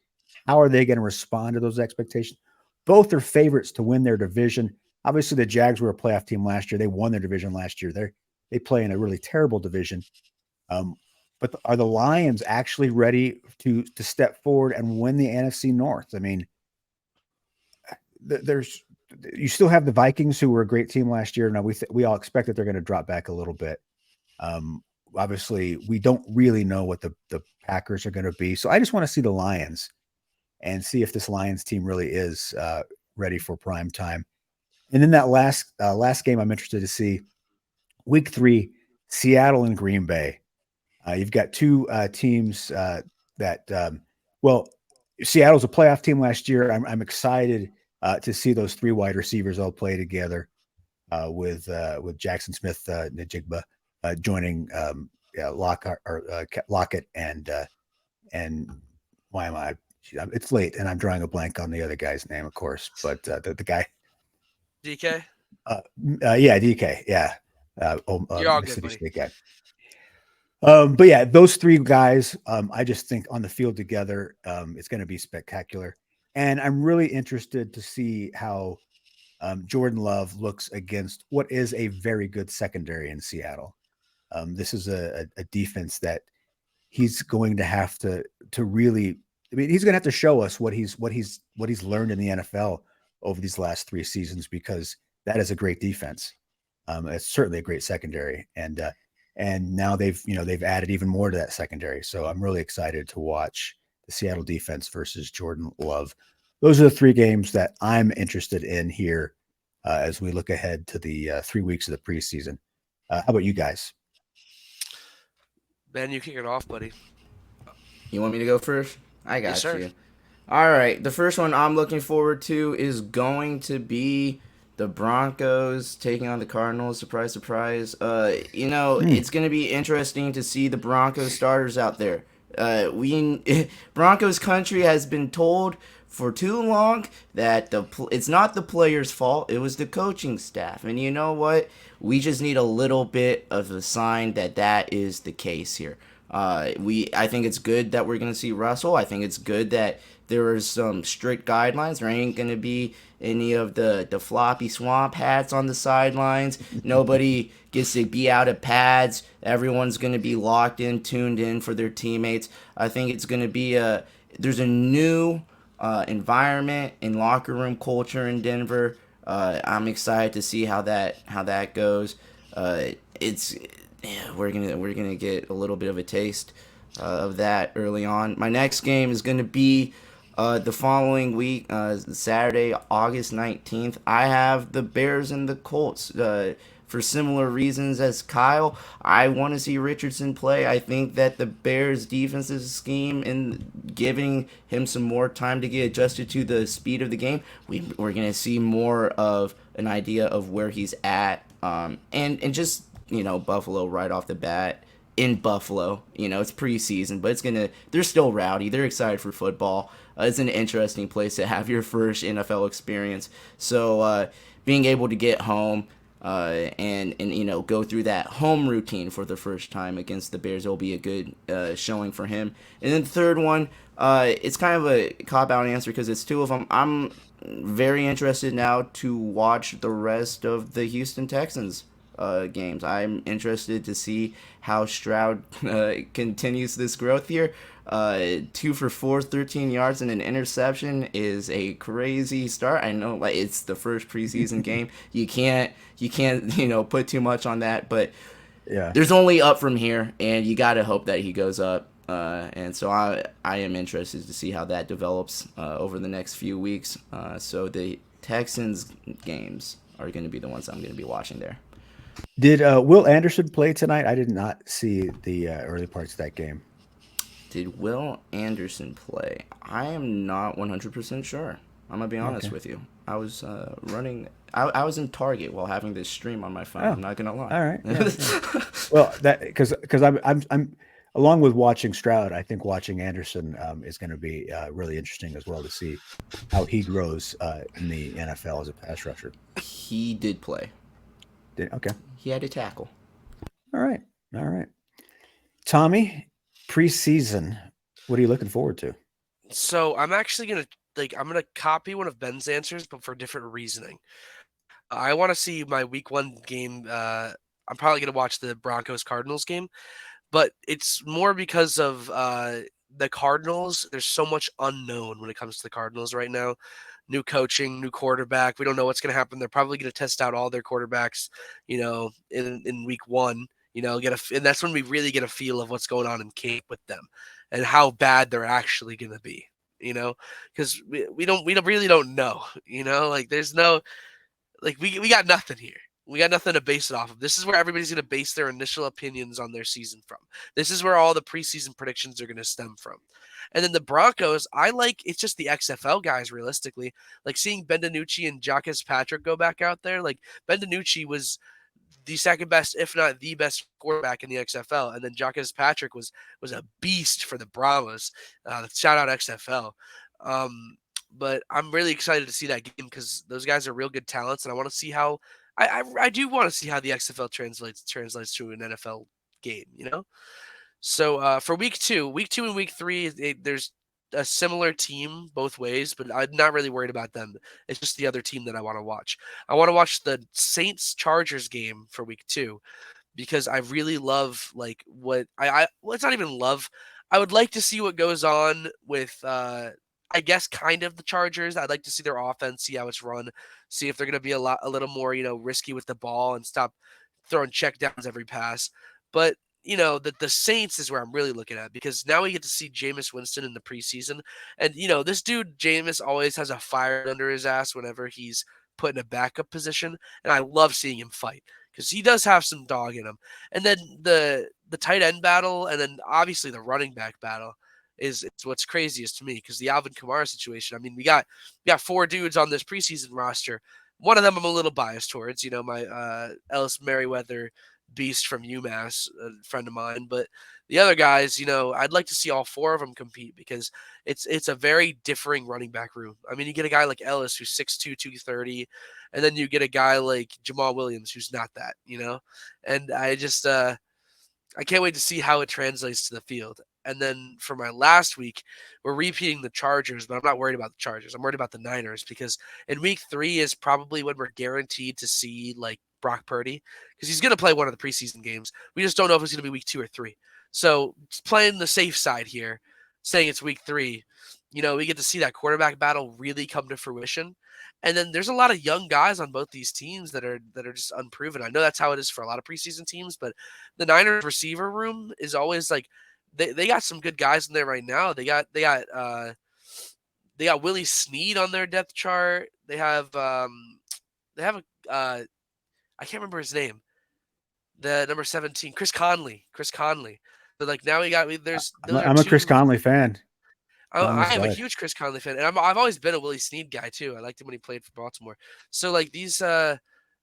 How are they going to respond to those expectations? Both are favorites to win their division. Obviously, the Jags were a playoff team last year. They won their division last year. They play in a really terrible division. Um, but are the Lions actually ready to step forward and win the NFC North? I mean, there's you still have the Vikings, who were a great team last year. Now we all expect that they're going to drop back a little bit. obviously we don't really know what the Packers are going to be. So I just want to see the Lions and see if this Lions team really is ready for prime time. And then that last game I'm interested to see, week 3, Seattle and Green Bay. You've got two teams that, well, Seattle's a playoff team last year. I'm excited to see those 3 wide receivers all play together with Jackson Smith, Najigba joining Lockett and why am I? It's late and I'm drawing a blank on the other guy's name, of course, but the guy. DK. Yeah, DK. Yeah, You're all Mississippi good, State guy. But yeah, those 3 guys, I just think on the field together, it's going to be spectacular. And I'm really interested to see how Jordan Love looks against what is a very good secondary in Seattle. This is a defense that he's going to have to really. I mean, he's going to have to show us what he's learned in the NFL over these last 3 seasons, because that is a great defense. It's certainly a great secondary, and now they've added even more to that secondary. So I'm really excited to watch the Seattle defense versus Jordan Love. Those are the 3 games that I'm interested in here as we look ahead to the 3 weeks of the preseason. How about you guys? Ben, you kick it off, buddy. You want me to go first? I got Yes, sir. you. All right. The first one I'm looking forward to is going to be the Broncos taking on the Cardinals. Surprise, surprise. It's going to be interesting to see the Broncos starters out there. Broncos country has been told for too long that it's not the players' fault. It was the coaching staff. And you know what? We just need a little bit of a sign that is the case here. I think it's good that we're going to see Russell. I think it's good that there are some strict guidelines. There ain't going to be any of the floppy swamp hats on the sidelines. Nobody gets to be out of pads. Everyone's going to be locked in, tuned in for their teammates. I think it's going to be there's a new environment and locker room culture in Denver. I'm excited to see how that goes. We're gonna get a little bit of a taste of that early on. My next game is gonna be the following week, Saturday, August 19th. I have the Bears and the Colts. For similar reasons as Kyle, I want to see Richardson play. I think that the Bears' defensive scheme and giving him some more time to get adjusted to the speed of the game, we're going to see more of an idea of where he's at. And just, Buffalo right off the bat. In Buffalo, it's preseason, but they're still rowdy. They're excited for football. It's an interesting place to have your first NFL experience. So being able to get home and go through that home routine for the first time against the Bears will be a good showing for him. And then the third one, it's kind of a cop-out answer because it's 2 of them. I'm very interested now to watch the rest of the Houston Texans games. I'm interested to see how Stroud continues this growth here. 2 for 4, 13 yards and an interception is a crazy start. I know, it's the first preseason game. You can't put too much on that, but yeah, there's only up from here, and you got to hope that he goes up. And so I am interested to see how that develops over the next few weeks. So the Texans games are going to be the ones I'm going to be watching there. Did Will Anderson play tonight? I did not see the early parts of that game. Did Will Anderson play? I am not 100% sure. I'm going to be honest with you. I was running... I was in Target while having this stream on my phone. I'm not going to lie. All right. Yeah. Well, that because I'm along with watching Stroud, I think watching Anderson is going to be really interesting as well to see how he grows in the NFL as a pass rusher. He did play. Okay. He had a tackle. All right. Tommy, preseason, what are you looking forward to? So I'm actually gonna copy one of Ben's answers, but for different reasoning. I want to see my week 1 game. I'm probably gonna watch the Broncos Cardinals game, but it's more because of the Cardinals. There's so much unknown when it comes to the Cardinals right now. New coaching, new quarterback. We don't know what's going to happen. They're probably going to test out all their quarterbacks, in week 1, and that's when we really get a feel of what's going on in camp with them and how bad they're actually going to be, because we really don't know, like there's no, like we got nothing here. We got nothing to base it off of. This is where everybody's going to base their initial opinions on their season from. This is where all the preseason predictions are going to stem from. And then the Broncos, it's just the XFL guys realistically. Like seeing Ben DiNucci and Jacques Patrick go back out there. Like Ben DiNucci was the second best, if not the best quarterback in the XFL. And then Jacques Patrick was a beast for the Bravos. Shout out XFL. But I'm really excited to see that game because those guys are real good talents, and I want to see how I do want to see how the XFL translates to an NFL game, So for week two and week three, there's a similar team both ways, but I'm not really worried about them. It's just the other team that I want to watch. I want to watch the Saints-Chargers game for week 2 because I really love like what well, it's not even love. I would like to see what goes on with I guess kind of the Chargers. I'd like to see their offense, see how it's run, see if they're going to be a little more, risky with the ball and stop throwing checkdowns every pass. But the Saints is where I'm really looking at because now we get to see Jameis Winston in the preseason. And, this dude, Jameis, always has a fire under his ass whenever he's put in a backup position. And I love seeing him fight because he does have some dog in him. And then the tight end battle and then obviously the running back battle it's what's craziest to me because the Alvin Kamara situation. I mean, we got 4 dudes on this preseason roster. One of them I'm a little biased towards, my Ellis Merriweather beast from UMass, a friend of mine. But the other guys, I'd like to see all 4 of them compete because it's a very differing running back room. I mean, you get a guy like Ellis who's 6'2", 230, and then you get a guy like Jamal Williams who's not that, And I just I can't wait to see how it translates to the field. And then for my last week, we're repeating the Chargers, but I'm not worried about the Chargers. I'm worried about the Niners because in week 3 is probably when we're guaranteed to see like Brock Purdy because he's going to play one of the preseason games. We just don't know if it's going to be week 2 or 3. So playing the safe side here, saying it's week 3, we get to see that quarterback battle really come to fruition. And then there's a lot of young guys on both these teams that are just unproven. I know that's how it is for a lot of preseason teams, but the Niners receiver room is always like they got some good guys in there right now. They got Willie Snead on their depth chart. They have a I can't remember his name. The number 17, Chris Conley. But like now I'm a Chris Conley fan. I am a huge Chris Conley fan, and I've always been a Willie Snead guy too. I liked him when he played for Baltimore. So like these,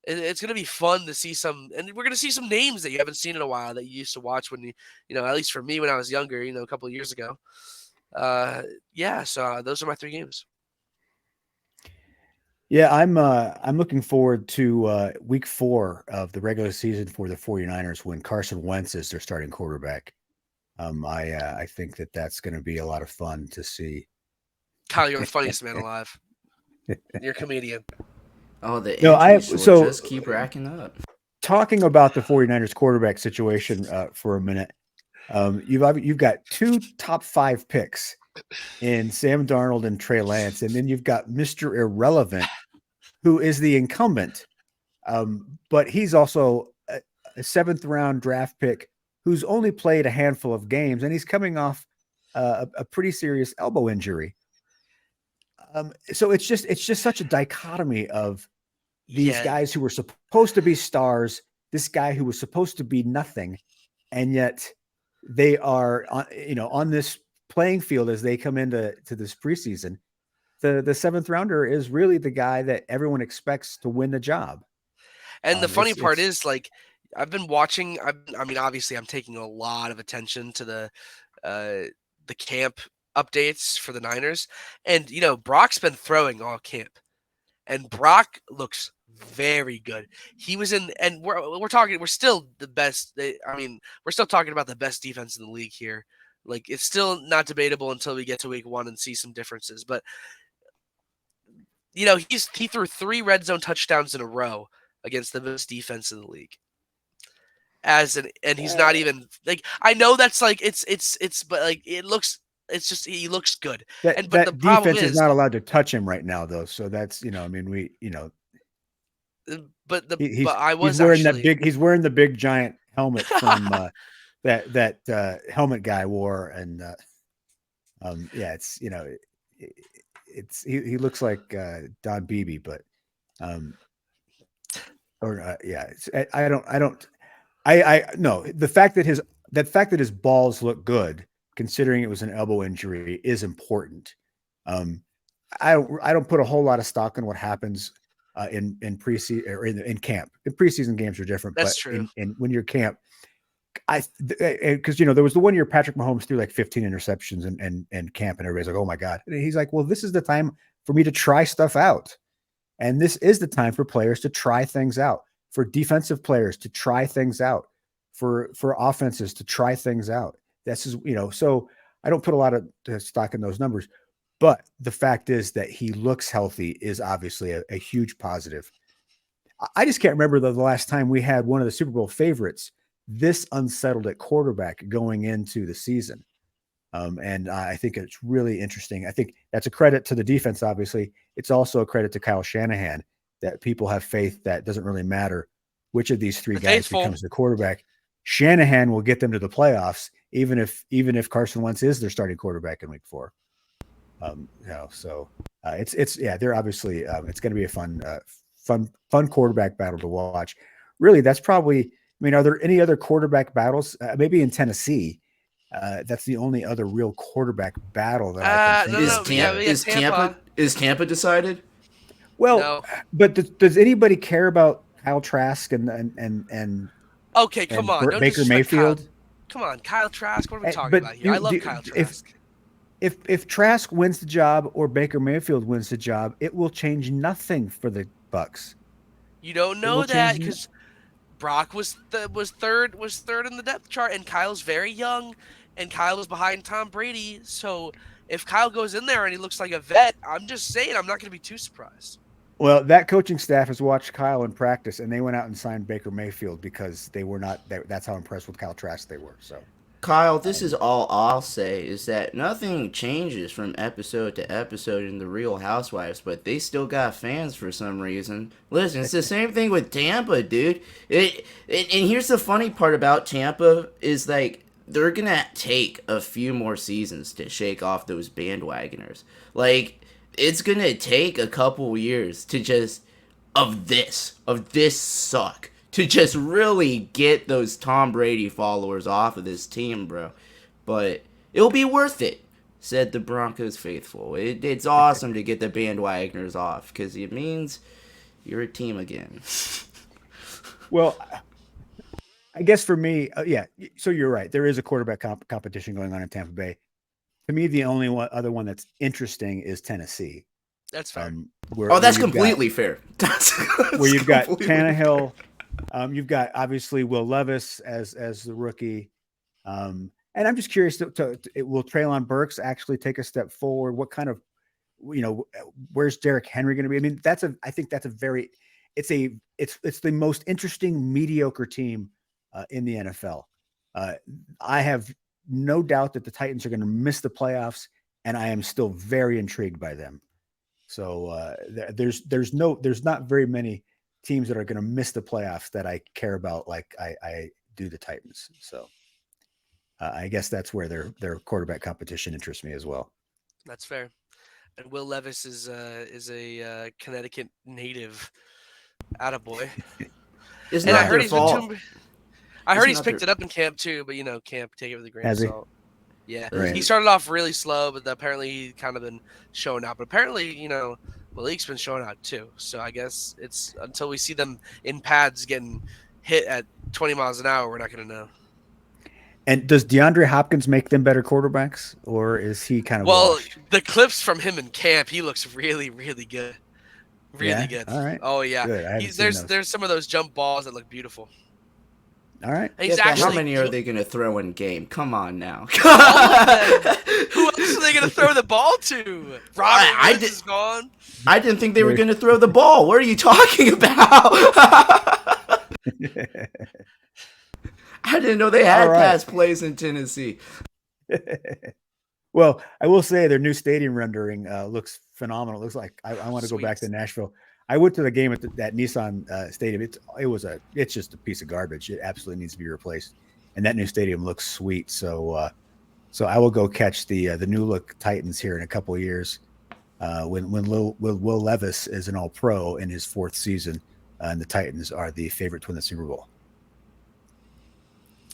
it's gonna be fun to see some, and we're gonna see some names that you haven't seen in a while that you used to watch when at least for me when I was younger, a couple of years ago. So those are my 3 games. Yeah, I'm looking forward to week 4 of the regular season for the 49ers when Carson Wentz is their starting quarterback. I think that's going to be a lot of fun to see. Kyle, you're the funniest man alive. You're a comedian. Oh, just keep racking up. Talking about the 49ers quarterback situation for a minute, you've got 2 top 5 picks in Sam Darnold and Trey Lance, and then you've got Mr. Irrelevant, who is the incumbent, but he's also a 7th round draft pick who's only played a handful of games, and he's coming off a pretty serious elbow injury. So it's just such a dichotomy of these guys who were supposed to be stars, this guy who was supposed to be nothing, and yet they are on this playing field as they come into this preseason. The 7th rounder is really the guy that everyone expects to win the job. And the funny part is, like, I've been watching. I mean, obviously, I'm taking a lot of attention to the camp updates for the Niners, and Brock's been throwing all camp, and Brock looks very good. He was in, and we're still the best. I mean, we're still talking about the best defense in the league here. Like, it's still not debatable until we get to week 1 and see some differences. But he threw 3 red zone touchdowns in a row against the best defense in the league. And he's not even like, I know that's like but like he looks good. But the defense is not allowed to touch him right now though. So that's he's wearing the big giant helmet from that helmet guy wore, and yeah, it's he looks like Don Beebe, but yeah, I no, the fact that his balls look good, considering it was an elbow injury, is important. I don't put a whole lot of stock in what happens in preseason or in camp. In preseason games are different, That's but true. in when you're camp, because there was the one year Patrick Mahomes threw like 15 interceptions in camp, and everybody's like, "Oh my god!" And he's like, "Well, this is the time for me to try stuff out, and this is the time for players to try things out, for defensive players to try things out, for offenses to try things out." This is so I don't put a lot of stock in those numbers, but the fact is that he looks healthy is obviously a huge positive. I just can't remember the last time we had one of the Super Bowl favorites this unsettled at quarterback going into the season. And I think it's really interesting. I think that's a credit to the defense, obviously. It's also a credit to Kyle Shanahan that people have faith that it doesn't really matter which of these three guys becomes the quarterback. Shanahan will get them to the playoffs, even if Carson Wentz is their starting quarterback in week 4. They're obviously it's going to be a fun quarterback battle to watch. Really, that's probably. I mean, are there any other quarterback battles? Maybe in Tennessee. That's the only other real quarterback battle that I can think of. Is Tampa decided? Well, no. But does anybody care about Kyle Trask and okay, come on, Baker Mayfield? Kyle. Come on, Kyle Trask. What are we talking about here? I love Kyle Trask. If Trask wins the job or Baker Mayfield wins the job, it will change nothing for the Bucs. You don't know that because Brock was third in the depth chart, and Kyle's very young, and Kyle was behind Tom Brady. So if Kyle goes in there and he looks like a vet, I'm just saying I'm not going to be too surprised. Well, that coaching staff has watched Kyle in practice, and they went out and signed Baker Mayfield because they were not. That's how impressed with Kyle Trask they were. So, Kyle, this is all I'll say is that nothing changes from episode to episode in the Real Housewives, but they still got fans for some reason. Listen, it's the same thing with Tampa, dude. And here's the funny part about Tampa is like they're gonna take a few more seasons to shake off those bandwagoners. Like it's gonna take a couple years to just of this suck. To just really get those Tom Brady followers off of this team, bro. But it'll be worth it, said the Broncos faithful. It's awesome to get the bandwagoners off because it means you're a team again. Well, I guess for me, yeah, so you're right. There is a quarterback competition going on in Tampa Bay. To me, the only other one that's interesting is Tennessee. That's fair. That's completely fair. Where you've got Tannehill. You've got obviously Will Levis as the rookie, and I'm just curious will Treylon Burks actually take a step forward? What kind of, where's Derrick Henry going to be? I mean, I think that's it's the most interesting mediocre team in the NFL. I have no doubt that the Titans are going to miss the playoffs, and I am still very intrigued by them. So there's not very many teams that are going to miss the playoffs that I care about like I do the Titans. So I guess that's where their quarterback competition interests me as well. That's fair. And Will Levis is a Connecticut native. Attaboy. Isn't that their fault? I heard he's picked it up in camp too, but camp, take it with a grain of salt. Yeah, right. He started off really slow, but apparently he kind of been showing out. But apparently, Malik's been showing out too. So I guess it's until we see them in pads getting hit at 20 miles an hour, we're not going to know. And does DeAndre Hopkins make them better quarterbacks, or is he kind of washed? The clips from him in camp, he looks really, really good. Really good. All right. Oh yeah. There's some of those jump balls that look beautiful. All right. How many are they going to throw in game? Come on now. Who else are they going to throw the ball to? Robert is gone. I didn't think they were going to throw the ball. What are you talking about? I didn't know they had pass plays in Tennessee. Well, I will say their new stadium rendering looks phenomenal. It looks like I want to go back to Nashville. I went to the game at that Nissan stadium. It's just a piece of garbage. It absolutely needs to be replaced. And that new stadium looks sweet. So I will go catch the new look Titans here in a couple of years when Will Levis is an All Pro in his 4th season, and the Titans are the favorite to win the Super Bowl.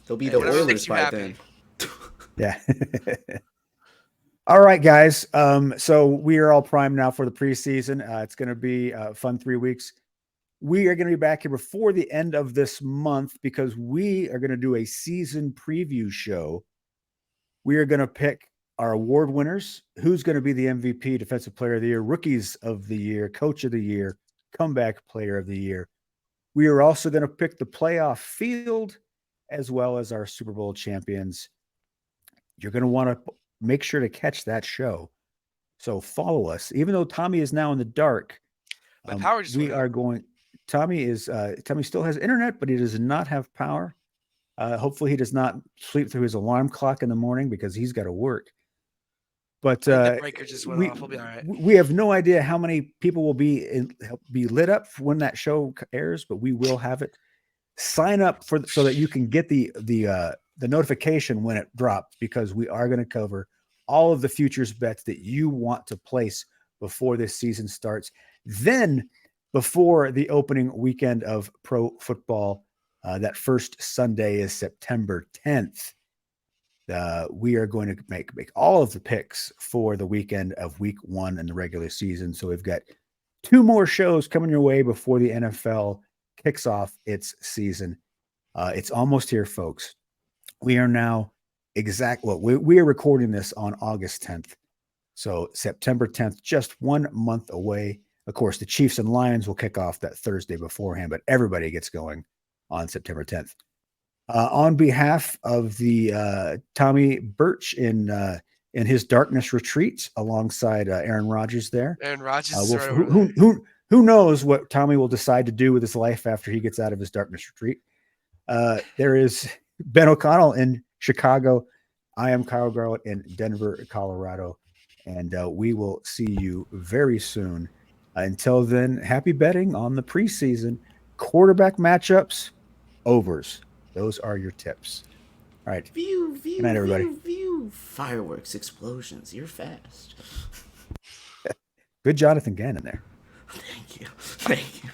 They'll be the whatever Oilers makes you by happy. then. Yeah. All right, guys. So we are all primed now for the preseason. It's going to be a fun 3 weeks. We are going to be back here before the end of this month because we are going to do a season preview show. We are going to pick our award winners, who's going to be the MVP, Defensive Player of the Year, Rookies of the Year, Coach of the Year, Comeback Player of the Year. We are also going to pick the playoff field as well as our Super Bowl champions. You're going to want to make sure to catch that show. So follow us. Even though Tommy is now in the dark, My power just we went are out. going. Tommy still has internet, but he does not have power. Hopefully he does not sleep through his alarm clock in the morning because he's got to work. But I think the breaker just went off. We'll be all right. we have no idea how many people will be lit up when that show airs, but we will have it. Sign up so that you can get the notification when it drops, because we are going to cover all of the futures bets that you want to place before this season starts. Then, before the opening weekend of pro football, that first Sunday is September 10th. We are going to make all of the picks for the weekend of week 1 in the regular season. So we've got 2 more shows coming your way before the NFL kicks off its season. It's almost here, folks. We are now we are recording this on August 10th. So September 10th, just 1 month away. Of course, the Chiefs and Lions will kick off that Thursday beforehand, but everybody gets going on September 10th. On behalf of the Tommy Burch in his darkness retreat alongside Aaron Rodgers there. Aaron Rodgers is right over there. Who knows what Tommy will decide to do with his life after he gets out of his darkness retreat. There is Ben O'Connell in Chicago. I am Kyle Garlett in Denver, Colorado. And we will see you very soon. Until then, happy betting on the preseason. Quarterback matchups, overs. Those are your tips. All right. Good night, everybody. Fireworks, explosions. You're fast. Good Jonathan Gannon there. Thank you.